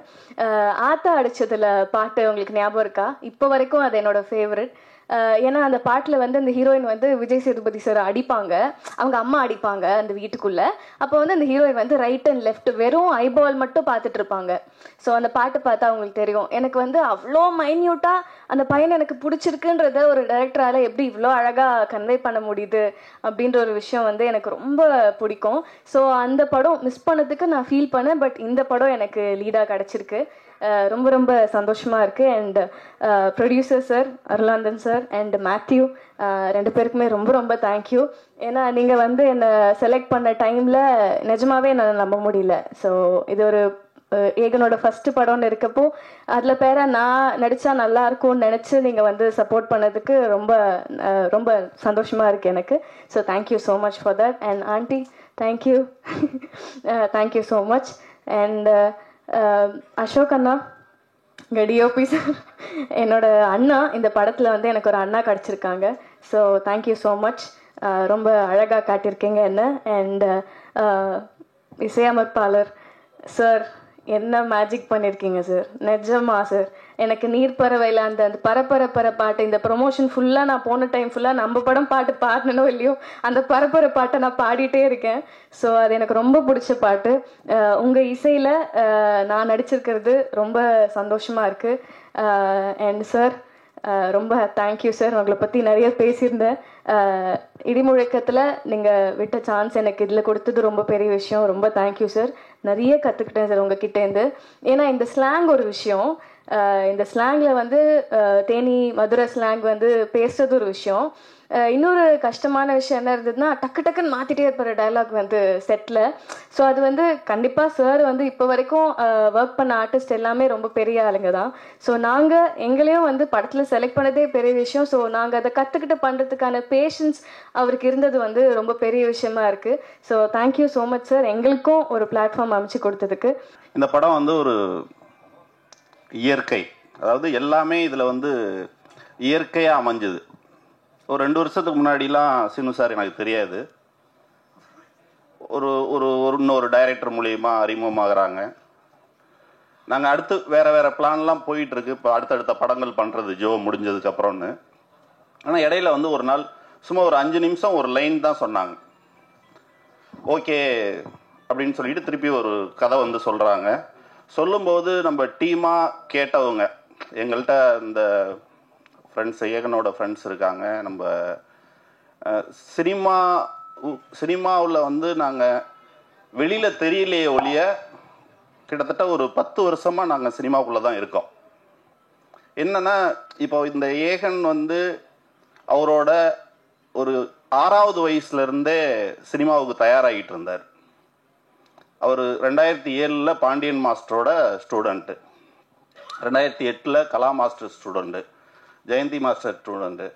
ஆத்தா அடிச்சதுல பாட்டு உங்களுக்கு ஞாபகம் இருக்கா? இப்போ வரைக்கும் அது என்னோட ஃபேவரட். ஏன்னா அந்த பாட்டில் வந்து அந்த ஹீரோயின் வந்து விஜய் சேதுபதி சார் அடிப்பாங்க, அவங்க அம்மா அடிப்பாங்க அந்த வீட்டுக்குள்ளே. அப்போ வந்து அந்த ஹீரோயின் வந்து ரைட் அண்ட் லெஃப்ட் வெறும் ஐபால் மட்டும் பார்த்துட்டு இருப்பாங்க. ஸோ அந்த பாட்டு பார்த்தா அவங்களுக்கு தெரியும். எனக்கு வந்து அவ்வளோ மைன்யூட்டாக அந்த பையனை எனக்கு பிடிச்சிருக்குன்றத ஒரு டைரக்டரால் எப்படி இவ்வளோ அழகாக கன்வே பண்ண முடியுது அப்படின்ற ஒரு விஷயம் வந்து எனக்கு ரொம்ப பிடிக்கும். ஸோ அந்த படம் மிஸ் பண்ணதுக்கு நான் ஃபீல் பண்ணேன். பட் இந்த படம் எனக்கு லீடாக கிடச்சிருக்கு. ரொம்ப ரொம்ப சந்தோஷமாக இருக்குது. And producer sir Arulanandan sir and Matthew 2 பேருக்குமே ரொம்ப ரொம்ப தேங்க்யூ. ஏன்னா நீங்கள் வந்து என்னை செலக்ட் பண்ண டைமில் நிஜமாவே என்னால் நம்ப முடியல. ஸோ இது ஒரு ஏகனோட ஃபஸ்ட்டு படம்னு இருக்கப்போ அதில் பேர நான் நடித்தா நல்லா இருக்கும்னு நினச்சி நீங்கள் வந்து சப்போர்ட் பண்ணதுக்கு ரொம்ப ரொம்ப சந்தோஷமாக இருக்குது எனக்கு. So thank you so much for that. And Aandi thank you thank you so much. And Ashok அண்ணா டிஓபி சார், என்னோட அண்ணா இந்த படத்தில் வந்து எனக்கு ஒரு அண்ணா கிடச்சிருக்காங்க. So thank you so much. ரொம்ப அழகாக காட்டியிருக்கீங்க என்ன. அண்ட் இசையமைப்பாளர் சார் என்ன மேஜிக் பண்ணியிருக்கீங்க சார், நிஜமா சார். எனக்கு நீர்ப்பறவையில் அந்த பரப்பர பாட்டு, இந்த ப்ரொமோஷன் ஃபுல்லாக நான் போன டைம் ஃபுல்லாக நம்ம படம் பாட்டு பாடனோ இல்லையோ அந்த பரப்பர பாட்டை நான் பாடிட்டே இருக்கேன். ஸோ அது எனக்கு ரொம்ப பிடிச்ச பாட்டு. உங்கள் இசையில் நான் நடிச்சிருக்கிறது ரொம்ப சந்தோஷமாக இருக்குது. அண்ட் சார் ரொம்ப தேங்க்யூ சார். உங்களை பற்றி நிறைய பேசியிருந்தேன். இடிமுழக்கத்தில் நீங்கள் விட்ட சான்ஸ் எனக்கு இதில் கொடுத்தது ரொம்ப பெரிய விஷயம். ரொம்ப தேங்க்யூ சார். நிறைய கற்றுக்கிட்டேன் சார் உங்ககிட்டேருந்து. ஏன்னா இந்த ஸ்லாங் ஒரு விஷயம், இந்த ஸ்லாங்கில் வந்து தேனி மதுரை ஸ்லாங் வந்து பேசுறது ஒரு விஷயம். இன்னொரு கஷ்டமான விஷயம் என்ன இருந்ததுன்னா டக்கு டக்குன்னு மாற்றிட்டே இருப்பார் டைலாக் வந்து செட்டில். ஸோ அது வந்து கண்டிப்பாக சார் வந்து இப்போ வரைக்கும் ஒர்க் பண்ண ஆர்டிஸ்ட் எல்லாமே ரொம்ப பெரிய ஆளுங்க தான். ஸோ நாங்கள் எங்களையும் வந்து படத்தில் செலக்ட் பண்ணதே பெரிய விஷயம். ஸோ நாங்கள் அதை கற்றுக்கிட்டு பண்ணுறதுக்கான பேஷன்ஸ் அவருக்கு இருந்தது வந்து ரொம்ப பெரிய விஷயமா இருக்குது. So thank you so much sir, எங்களுக்கும் ஒரு பிளாட்ஃபார்ம் அமைச்சு கொடுத்ததுக்கு. இந்த படம் வந்து ஒரு இயற்கை, அதாவது எல்லாமே இதில் வந்து இயற்கையாக அமைஞ்சுது. ஒரு 2 வருஷத்துக்கு முன்னாடிலாம் சீனு சார் எனக்கு தெரியாது. இன்னொரு டைரக்டர் மூலியமா அறிமுகமாகறாங்க. நாங்கள் அடுத்து வேறு பிளான்லாம் போயிட்டுருக்கு. இப்போ அடுத்தடுத்த படங்கள் பண்ணுறது ஜோ முடிஞ்சதுக்கு அப்புறம்னு. ஆனால் இடையில வந்து ஒரு நாள் சும்மா ஒரு 5 நிமிஷம் ஒரு லைன் தான் சொன்னாங்க. ஓகே அப்படின்னு சொல்லிட்டு திருப்பி ஒரு கதை வந்து சொல்கிறாங்க. சொல்லும்போது நம்ம டீமாக கேட்டவங்க, எங்கள்கிட்ட இந்த ஃப்ரெண்ட்ஸ் ஏகனோட ஃப்ரெண்ட்ஸ் இருக்காங்க. நம்ம சினிமாவில் வந்து நாங்கள் வெளியில் தெரியலையே ஒழிய கிட்டத்தட்ட ஒரு 10 வருஷமாக நாங்கள் சினிமாவுக்குள்ளே தான் இருக்கோம். என்னன்னா இப்போ இந்த ஏகன் வந்து அவரோட ஒரு 6வது வயசுலேருந்தே சினிமாவுக்கு தயாராகிட்டு இருந்தார். அவர் 2007 பாண்டியன் மாஸ்டரோட student, 2008 Kala master student, Jayanthi master student.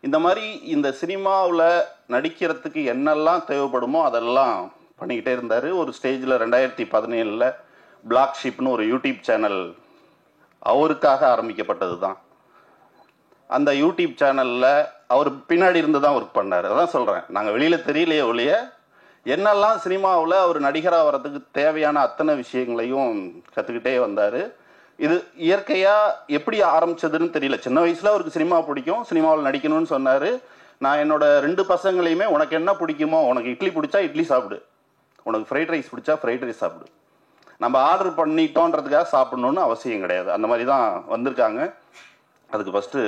இந்த மாதிரி இந்த சினிமாவில் நடிக்கிறதுக்கு என்னெல்லாம் தேவைப்படுமோ அதெல்லாம் பண்ணிக்கிட்டே இருந்தார். ஒரு ஸ்டேஜில் 2017 பிளாக் ஷிப்னு ஒரு யூடியூப் சேனல் அவருக்காக ஆரம்பிக்கப்பட்டது தான். அந்த யூடியூப் சேனலில் அவர் பின்னாடி இருந்து தான் ஒர்க் பண்ணார். அதான் சொல்கிறேன், நாங்கள் வெளியில் தெரியலையே ஒழிய என்னெல்லாம் சினிமாவில் அவர் நடிகராக வர்றதுக்கு தேவையான அத்தனை விஷயங்களையும் கற்றுக்கிட்டே வந்தார். இது இயற்கையாக எப்படி ஆரம்பிச்சதுன்னு தெரியல. சின்ன வயசில் அவருக்கு சினிமா பிடிக்கும், சினிமாவில் நடிக்கணும்னு சொன்னார். நான் என்னோட 2 பசங்களையுமே உனக்கு என்ன பிடிக்குமோ, உனக்கு இட்லி பிடிச்சா இட்லி சாப்பிடு, உனக்கு ஃப்ரைட் ரைஸ் பிடிச்சா ஃப்ரைட் ரைஸ் சாப்பிடு, நம்ம ஆர்டர் பண்ணிட்டோன்றதுக்காக சாப்பிடணுன்னு அவசியம் கிடையாது. அந்த மாதிரி தான் வந்திருக்காங்க. அதுக்கு ஃபஸ்ட்டு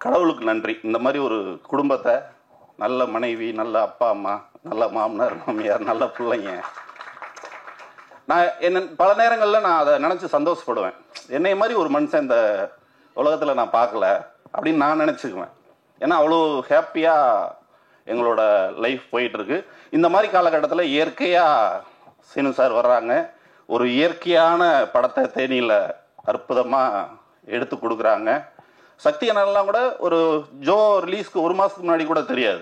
கடவுளுக்கு நன்றி. இந்த மாதிரி ஒரு குடும்பத்தை, நல்ல மனைவி, நல்ல அப்பா அம்மா, நல்ல மாமனார் மாமியார், நல்ல பிள்ளைங்க. நான் பல நேரங்களில் நான் அதை நினச்சி சந்தோஷப்படுவேன். என்னை மாதிரி ஒரு மனுஷன் இந்த உலகத்தில் நான் பார்க்கல அப்படின்னு நான் நினச்சிக்குவேன். ஏன்னா அவ்வளோ ஹாப்பியாக எங்களோட லைஃப் போயிட்டுருக்கு. இந்த மாதிரி காலகட்டத்தில் இயற்கையாக சீனு சார் வர்றாங்க. ஒரு இயற்கையான படத்தை தேனியில் அற்புதமாக எடுத்து கொடுக்குறாங்க. சக்தி அண்ணன்லாம் கூட ஒரு ஜோ ரிலீஸ்க்கு 1 மாதத்துக்கு முன்னாடி கூட தெரியாது.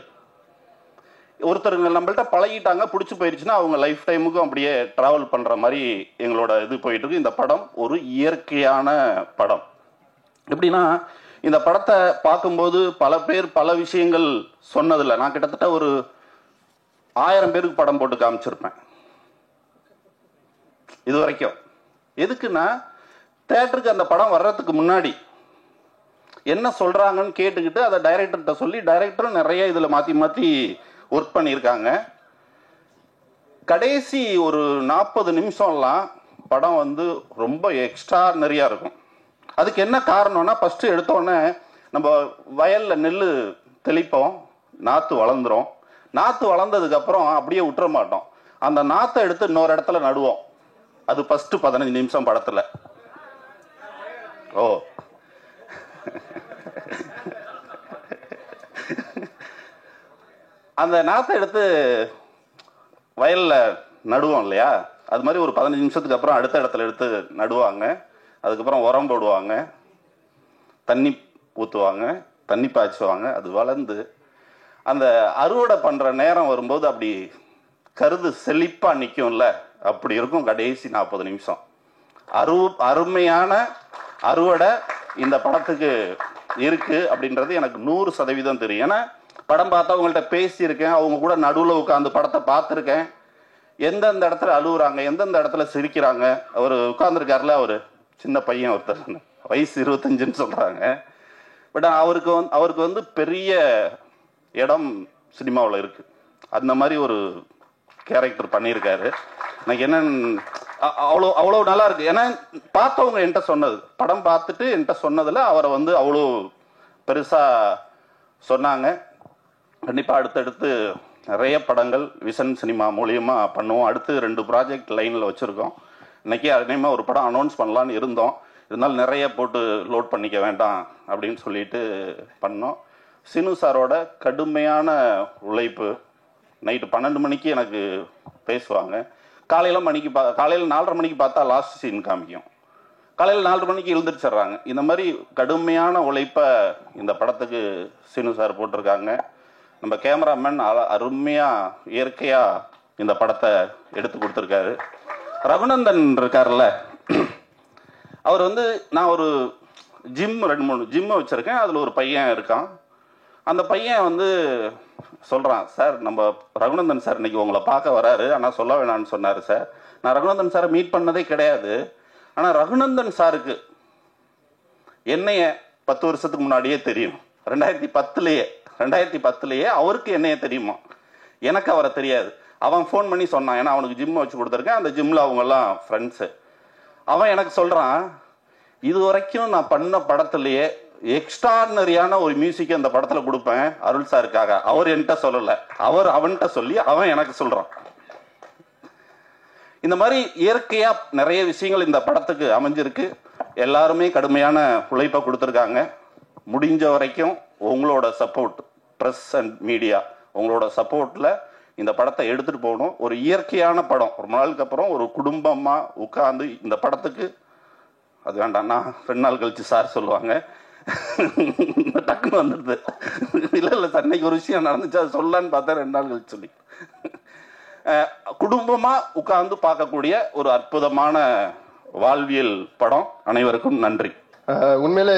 ஒருத்தருங்க நம்மள்ட்ட பழகிட்டாங்க, பிடிச்சி போயிடுச்சுன்னா அவங்க லைஃப் டைமுக்கும் அப்படியே ட்ராவல் பண்ணுற மாதிரி எங்களோட இது போயிட்டுருக்கு. இந்த படம் ஒரு இயற்கையான படம். எப்படின்னா, இந்த படத்தை பார்க்கும்போது பல பேர் பல விஷயங்கள் சொன்னதில்லை. நான் கிட்டத்தட்ட ஒரு 1000 பேருக்கு படம் போட்டு காமிச்சிருப்பேன் இது வரைக்கும். எதுக்குன்னா, தேட்டருக்கு அந்த படம் வர்றதுக்கு முன்னாடி என்ன சொல்றாங்கன்னு கேட்டுக்கிட்டு அதை டைரக்டர்கிட்ட சொல்லி, டைரக்டரும் நிறைய இதில் மாற்றி மாற்றி ஒர்க் பண்ணியிருக்காங்க. கடைசி ஒரு 40 நிமிஷம்லாம் படம் வந்து ரொம்ப எக்ஸ்ட்ரானரியாக இருக்கும். அதுக்கு என்ன காரணம்னா, ஃபஸ்ட்டு எடுத்தோடனே நம்ம வயலில் நெல் தெளிப்போம், நாற்று வளர்ந்துரும். நாற்று வளர்ந்ததுக்கப்புறம் அப்படியே விட்டுற மாட்டோம், அந்த நாற்றை எடுத்து இன்னொரு இடத்துல நடுவோம். அது ஃபஸ்ட்டு 15 நிமிஷம் படத்தில். ஓ அந்த நாற்றை எடுத்து வயலில் நடுவோம் இல்லையா, அது மாதிரி ஒரு 15 நிமிஷத்துக்கு அப்புறம் அடுத்த இடத்துல எடுத்து நடுவாங்க. அதுக்கப்புறம் உரம் போடுவாங்க, தண்ணி ஊற்றுவாங்க, தண்ணி பாய்ச்சுவாங்க. அது வளர்ந்து அந்த அறுவடை பண்ணுற நேரம் வரும்போது அப்படி கருது செழிப்பாக நிற்கும்ல, அப்படி இருக்கும் கடைசி 40 நிமிஷம். அருமையான அறுவடை இந்த படத்துக்கு இருக்கு அப்படின்றது எனக்கு 100% தெரியும். ஏன்னா படம் பார்த்தா அவங்கள்ட்ட பேசியிருக்கேன், அவங்க கூட நடுவில் உட்காந்து படத்தை பார்த்துருக்கேன். எந்தெந்த இடத்துல அழுகுறாங்க, எந்தெந்த இடத்துல சிரிக்கிறாங்க. அவர் உட்காந்துருக்காருல, அவர் சின்ன பையன் ஒருத்தர், வயசு 25ன்னு சொல்கிறாங்க. பட் அவருக்கு வந்து பெரிய இடம் சினிமாவில் இருக்குது. அந்த மாதிரி ஒரு கேரக்டர் பண்ணியிருக்காரு. எனக்கு என்ன அவ்வளோ நல்லா இருக்கு. ஏன்னா பார்த்தவங்க என்கிட்ட சொன்னது, படம் பார்த்துட்டு என்கிட்ட சொன்னதில் அவரை வந்து அவ்வளோ பெருசாக சொன்னாங்க. கண்டிப்பாக அடுத்தடுத்து நிறைய படங்கள் விஷன் சினிமா மூலியமாக பண்ணுவோம். அடுத்து 2 ப்ராஜெக்ட் லைனில் வச்சுருக்கோம். இன்றைக்கி அதேமாதிரி ஒரு படம் அனௌன்ஸ் பண்ணலான்னு இருந்தோம். இருந்தாலும் நிறைய போட்டு லோட் பண்ணிக்க வேண்டாம் அப்படின்னு சொல்லிட்டு பண்ணோம். சீனு சாரோட கடுமையான உழைப்பு. நைட்டு 12 மணிக்கு எனக்கு பேசுவாங்க. காலையில் 4:30 மணிக்கு பார்த்தா லாஸ்ட் சீன் காமிக்கும். காலையில் 4 மணிக்கு எழுந்திரிச்சிட்றாங்க. இந்த மாதிரி கடுமையான உழைப்பை இந்த படத்துக்கு சீனு சார் போட்டிருக்காங்க. நம்ம கேமராமேன் அருமையாக இயற்கையாக இந்த படத்தை எடுத்து கொடுத்துருக்காரு. ரகுநந்தன் இருக்கார்ல, அவர் வந்து, நான் ஒரு 2-3 ஜிம்மு வச்சுருக்கேன். அதில் ஒரு பையன் இருக்கான். அந்த பையன் வந்து சொல்கிறான், சார் நம்ம ரகுநந்தன் சார் இன்னைக்கு உங்களை பார்க்க வராரு, ஆனால் சொல்ல வேணான்னு சொன்னார் சார். நான் ரகுநந்தன் சாரை மீட் பண்ணதே கிடையாது. ஆனால் ரகுநந்தன் சாருக்கு என்னைய 10 வருஷத்துக்கு முன்னாடியே தெரியும். 2010 அவருக்கு என்னைய தெரியுமா, எனக்கு அவரை தெரியாது. அவன் ஃபோன் பண்ணி சொன்னான், ஏன்னா அவனுக்கு ஜிம் வச்சு கொடுத்துருக்கேன். அந்த ஜிம்மில் அவங்கெல்லாம் ஃப்ரெண்ட்ஸு. அவன் எனக்கு சொல்கிறான், இது வரைக்கும் நான் பண்ண படத்துலையே எக்ஸ்ட்ரானரியான ஒரு மியூசிக் அந்த படத்தில் கொடுப்பேன் அருள் சாருக்காக. அவர் என்கிட்ட சொல்லலை, அவன்கிட்ட சொல்லி அவன் எனக்கு சொல்கிறான். இந்த மாதிரி இயற்கையாக நிறைய விஷயங்கள் இந்த படத்துக்கு அமைஞ்சிருக்கு. எல்லாருமே கடுமையான உழைப்பை கொடுத்துருக்காங்க. முடிஞ்ச வரைக்கும் உங்களோட சப்போர்ட், ப்ரெஸ் அண்ட் மீடியா, உங்களோட சப்போர்ட்டில் இந்த படத்தை எடுத்துகிட்டு போகணும். ஒரு இயற்கையான படம். ஒரு நாளுக்கு அப்புறம் ஒரு குடும்பமாக உட்காந்து இந்த படத்துக்கு, அது வேண்டாம்னா 2 நாள் கழிச்சு சார் சொல்லுவாங்க, டக்குன்னு வந்துடுது. இல்லை சார், இன்னைக்கு ஒரு விஷயம் நடந்துச்சு, அது சொல்லலான்னு பார்த்தா 2 நாள் கழிச்சு சொல்லி குடும்பமா உட்கார்ந்து பார்க்கக்கூடிய ஒரு அற்புதமான வாழ்வியல் படம். அனைவருக்கும் நன்றி. உண்மையிலே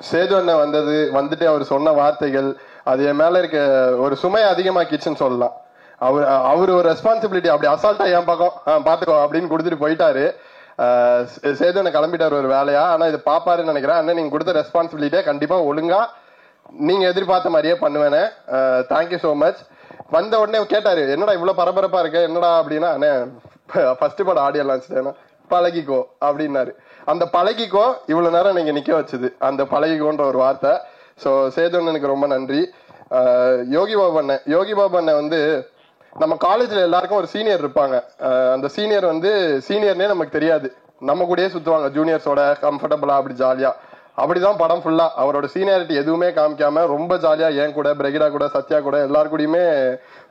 சேது அண்ணன் வந்துட்டு அவர் சொன்ன வார்த்தைகள் அது என் மேல இருக்க ஒரு சுமையை அதிகமாக்கிச்சுன்னு சொல்லலாம். அவர் ஒரு ரெஸ்பான்சிபிலிட்டி அப்படி அசால்ட்டா என் பக்கம் பாத்துக்கோ அப்படின்னு கொடுத்துட்டு போயிட்டாரு. சேது அண்ணன் கிளம்பிட்டாரு ஒரு வேலையா. ஆனா இது பாப்பாருன்னு நினைக்கிறேன். அண்ணன் நீங்க கொடுத்த ரெஸ்பான்சிபிலிட்டியை கண்டிப்பா ஒழுங்கா நீங்க எதிர்பார்த்த மாதிரியே பண்ணுவேனே. Thank you so much. வந்த உடனே கேட்டாரு என்னடா இவ்வளவு பரபரப்பா இருக்க என்னடா அப்படின்னா, அண்ணே ஃபர்ஸ்ட் படம் ஆடியோ லான்ச் பழகிக்கோ அப்படின்னாரு. அந்த பழகிக்கோ இவ்வளவு நேரம் நீங்க நிக்க வச்சது அந்த பழகிக்கோன்ற ஒரு வார்த்தை. ஸோ சேது அண்ணனுக்கு ரொம்ப நன்றி. யோகி பாபு அண்ணன் வந்து நம்ம காலேஜ்ல எல்லாருக்கும் ஒரு சீனியர் இருப்பாங்க. அந்த சீனியர் வந்து சீனியர்னே நமக்கு தெரியாது, நம்ம கூடயே சுத்துவாங்க ஜூனியர்ஸோட கம்ஃபர்டபுளா அப்படி ஜாலியா. அப்படிதான் படம் ஃபுல்லா அவரோட சீனியாரிட்டி எதுவுமே காமிக்காம ரொம்ப ஜாலியா என் கூட பிரகிடா கூட சத்யா கூட எல்லாரு கூடயுமே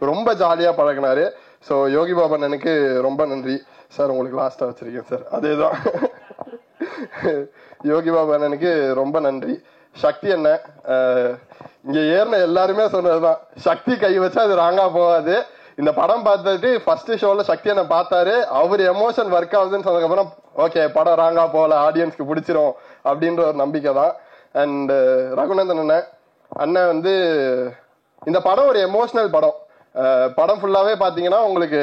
ரொம்ப ஜாலியா பழகினாரு. ஸோ யோகி பாபு அண்ணனுக்கு ரொம்ப நன்றி சார். உங்களுக்கு லாஸ்டா வச்சிருக்கேன் சார், அதேதான். யோகி பாபு அண்ணனுக்கு ரொம்ப நன்றி. சக்தி அண்ணன் இங்க ஏறின எல்லாருமே சொன்னதுதான், சக்தி கை வச்சா அது ராங்கா போகாது. இந்த படம் பார்த்துட்டு ஃபர்ஸ்ட் ஷோல சக்தி அண்ணன் பார்த்தாரு, அவர் எமோஷன் ஒர்க் ஆகுதுன்னு சொன்னதுக்கு அப்புறம் ஓகே படம் ராங்கா போகல, ஆடியன்ஸ்க்கு பிடிச்சிரும் அப்படின்ற ஒரு நம்பிக்கை தான். அண்ட் ரகுநந்தன் அண்ணன் வந்து இந்த படம் ஒரு எமோஷனல் படம். படம் ஃபுல்லாவே பாத்தீங்கன்னா உங்களுக்கு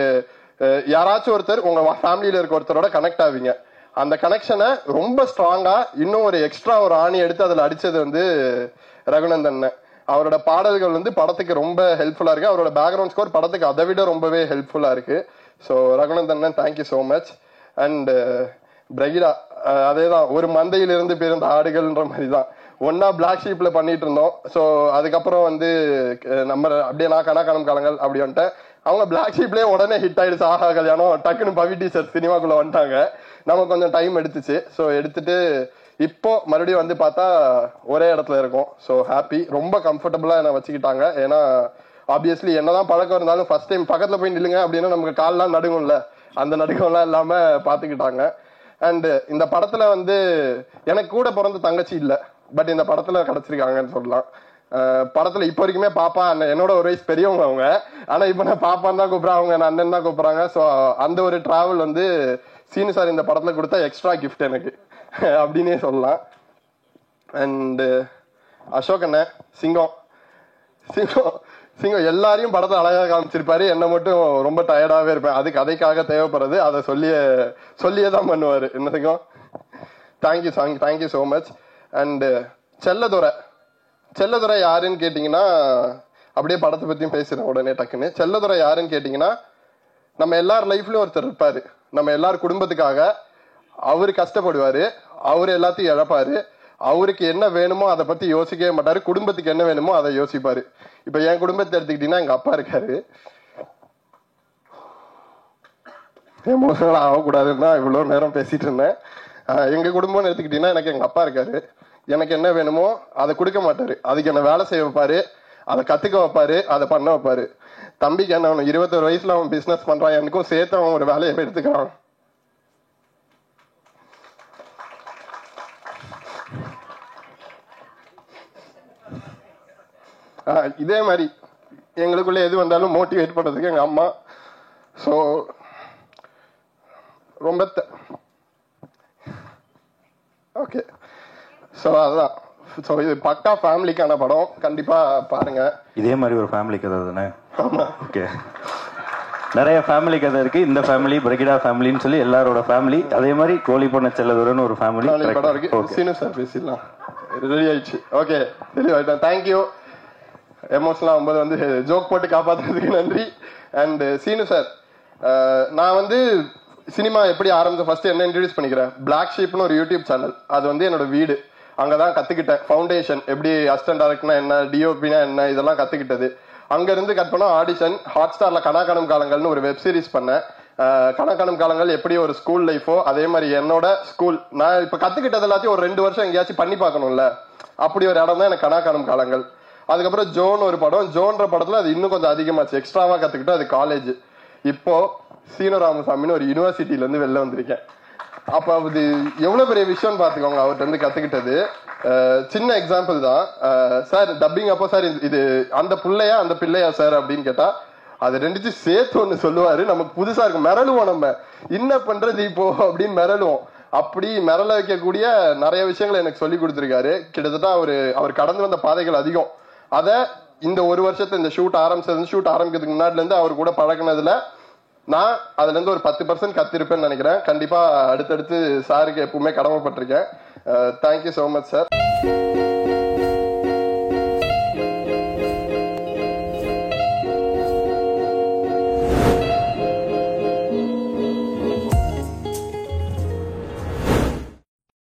யாராச்சும் ஒருத்தர் உங்க ஃபேமிலியில இருக்க ஒருத்தரோட கனெக்ட் ஆவீங்க. அந்த கனெக்ஷனை ரொம்ப ஸ்ட்ராங்கா இன்னும் ஒரு எக்ஸ்ட்ரா ஒரு ஆணி எடுத்து அதுல அடிச்சது வந்து ரகுநந்தன். அவரோட பாடல்கள் வந்து படத்துக்கு ரொம்ப ஹெல்ப்ஃபுல்லா இருக்கு. அவரோட பேக்ரவுண்ட் ஸ்கோர் படத்துக்கு அதை விட ரொம்பவே ஹெல்ப்ஃபுல்லா இருக்கு. So Raghunandan thank you so much. And Brigida அதேதான், ஒரு மந்தையிலிருந்து பிறந்த ஆடுகள்ன்ற மாதிரி தான். ஒன்னா பிளாக் ஷீப்ல பண்ணிட்டு இருந்தோம். ஸோ அதுக்கப்புறம் வந்து நம்ம அப்படியே நான் கணக்கானம் காலங்கள் அப்படி வந்துட்டேன். அவங்க பிளாக் ஷீப்லயே உடனே ஹிட் ஆயிடுச்சு, ஆஹா கல்யாணம் டக்குன்னு பவி டீச்சர் சினிமாக்குள்ள வந்துட்டாங்க. நமக்கு கொஞ்சம் டைம் எடுத்துச்சு. ஸோ எடுத்துட்டு இப்போ மறுபடியும் வந்து பார்த்தா ஒரே இடத்துல இருக்கும். ஸோ ஹாப்பி, ரொம்ப கம்ஃபர்டபுளா என்ன வச்சுக்கிட்டாங்க. ஏன்னா ஆப்வியஸ்லி என்னதான் பழக்கம் இருந்தாலும் ஃபர்ஸ்ட் டைம் பக்கத்துல போய் நில்லுங்க அப்படின்னா நமக்கு கால்லாம் நடுங்கும்ல, அந்த நடுக்கம்லாம் இல்லாம பாத்துக்கிட்டாங்க. அண்ட் இந்த படத்துல வந்து எனக்கு கூட பிறந்த தங்கச்சி இல்ல, பட் இந்த படத்துல கிடைச்சிருக்காங்கன்னு சொல்லலாம். படத்துல இப்ப வரைக்குமே பாப்பா அண்ணன், என்னோட ஒரு வயசு பெரியவங்க அவங்க, ஆனா இப்ப நான் பாப்பான்னு தான் கூப்பிடுறாங்க, அவங்க அண்ணன் தான் கூப்பிடுறாங்க. ஸோ அந்த ஒரு டிராவல் வந்து சீனு சார் இந்த படத்துல கொடுத்த எக்ஸ்ட்ரா கிஃப்ட் எனக்கு அப்படின்னே சொல்லலாம். அண்ட் அசோக் அண்ணன் சிங்கம் எல்லாரையும் படத்தை அழகா காமிச்சிருப்பாரு. என்ன மட்டும் ரொம்ப டயர்டாவே இருப்பேன், அது கதைக்காக தேவைப்படுறது, அதை சொல்லியே தான் பண்ணுவாரு. என்ன சிங்கம், thank you so much. And Chelladurai யாருன்னு கேட்டீங்கன்னா, அப்படியே படத்தை பத்தியும் பேசுறேன் உடனே டக்குன்னு. செல்லதுரை யாருன்னு கேட்டீங்கன்னா, நம்ம எல்லார் லைஃப்லயும் ஒருத்தர் இருப்பாரு, நம்ம எல்லார் குடும்பத்துக்காக அவரு கஷ்டப்படுவாரு, அவரு எல்லாத்தையும் இழப்பாரு, அவருக்கு என்ன வேணுமோ அதை பத்தி யோசிக்கவே மாட்டாரு, குடும்பத்துக்கு என்ன வேணுமோ அதை யோசிப்பாரு. இப்ப என் குடும்பத்தை எடுத்துக்கிட்டீங்கன்னா எங்க அப்பா இருக்காரு, எமோஷனல் ஆகக்கூடாதுன்னா இவ்வளவு நேரம் பேசிட்டு இருந்தேன். எங்க குடும்பம்னு எடுத்துக்கிட்டீங்கன்னா எனக்கு எங்க அப்பா இருக்காரு, எனக்கு என்ன வேணுமோ அதை கொடுக்க மாட்டாரு, அதுக்கு என்ன வேலை செய்ய வைப்பாரு, அதை கத்துக்க வைப்பாரு, அதை பண்ண வைப்பாரு. தம்பிக்கு என்ன 21 வயசுல அவன் பிசினஸ் பண்றான், எனக்கும் சேர்த்து அவன் ஒரு வேலையை எடுத்துக்கிறான். இதே மாதிரி எங்களுக்குள்ள எது வந்தாலும் மோட்டிவேட் பண்றதுக்கு எங்க அம்மா. ஸோ ரொம்ப ஓகே. ஸோ அதுதான். ஸோ இது பக்கா ஃபேமிலிக்கான படம், கண்டிப்பா பாருங்க. இதே மாதிரி ஒரு ஃபேமிலி கதை தானே? ஓகே, நிறைய ஃபேமிலி கதை இருக்கு. இந்த ஃபேமிலி பிரகிடா ஃபேமிலின்னு சொல்லி எல்லாரோட ஃபேமிலி, அதே மாதிரி கோழி பண்ண செல்லதுரன்னு ஒரு ஃபேமிலி படம் இருக்கு. சீனு சார் பேசிடலாம், ரெடி ஆயிடுச்சு. ஓகே, தெளிவாயிட்டேன். தேங்க்யூ. எமோஷனலா ஆகும்போது வந்து ஜோக் போட்டு காப்பாத்துறதுக்கு நன்றி. அண்ட் சீனு சார், நான் வந்து சினிமா எப்படி ஆரம்பிச்ச ஃபர்ஸ்ட் என்ன இன்ட்ரடியூஸ் பண்ணிக்கிறேன். பிளாக் ஷீப்னு ஒரு யூடியூப் சேனல், அது வந்து என்னோட வீடு. அங்கதான் கத்துக்கிட்டேன் ஃபவுண்டேஷன், எப்படி அசிஸ்டன்ட் டைரக்டர்னா என்ன, டிஓபினா என்ன, இதெல்லாம் கத்துக்கிட்டது. அங்க இருந்து கட் பண்ண ஆடிஷன். ஹாட் ஸ்டார்ல கணக்கானம் காலங்கள்னு ஒரு வெப் சீரிஸ் பண்ணேன். கணக்கானம் காலங்கள் எப்படி ஒரு ஸ்கூல் லைஃபோ அதே மாதிரி என்னோட ஸ்கூல், நான் இப்ப கத்துக்கிட்டது எல்லாத்தையும் ஒரு 2 வருஷம் எங்கேயாச்சும் பண்ணி பார்க்கணும்ல, அப்படி ஒரு இடம் தான் எனக்கு கணக்கானம் காலங்கள். அதுக்கப்புறம் ஜோன் ஒரு படம், ஜோன்ற படத்துல அது இன்னும் கொஞ்சம் அதிகமாச்சு, எக்ஸ்ட்ராவா கத்துக்கிட்டு அது காலேஜ். இப்போ சீனராமசாமின்னு ஒரு யூனிவர்சிட்டில இருந்து வெளில வந்திருக்கேன். அப்ப அது எவ்வளவு பெரிய விஷயம் பாத்துக்கோங்க, அவர்கிட்ட இருந்து கத்துக்கிட்டது. சின்ன எக்ஸாம்பிள் தான். சார் டப்பிங் அப்போ சார் இது அந்த பிள்ளையா அந்த பிள்ளையா சார் அப்படின்னு கேட்டா, அது ரெண்டுத்தையும் சேர்த்து ஒன்று சொல்லுவாரு. நமக்கு புதுசா இருக்கும், மிரளுவோம், நம்ம என்ன பண்றது இப்போ அப்படின்னு மிரளுவோம். அப்படி மிரள வைக்கக்கூடிய நிறைய விஷயங்களை எனக்கு சொல்லி கொடுத்துருக்காரு. கிட்டத்தட்ட அவர் கடந்து வந்த பாதைகள் அதிகம். அதை இந்த ஒரு வருஷத்துல இந்த ஷூட் ஆரம்பிக்கிறதுக்கு முன்னாடில இருந்து அவர் கூட பழகினதுல நான் அதுல இருந்து ஒரு 10% கத்திருப்பேன்னு நினைக்கிறேன். கண்டிப்பா அடுத்தடுத்து சாருக்கு எப்பவுமே கடமைப்பட்டிருக்கேன். Thank you so much sir.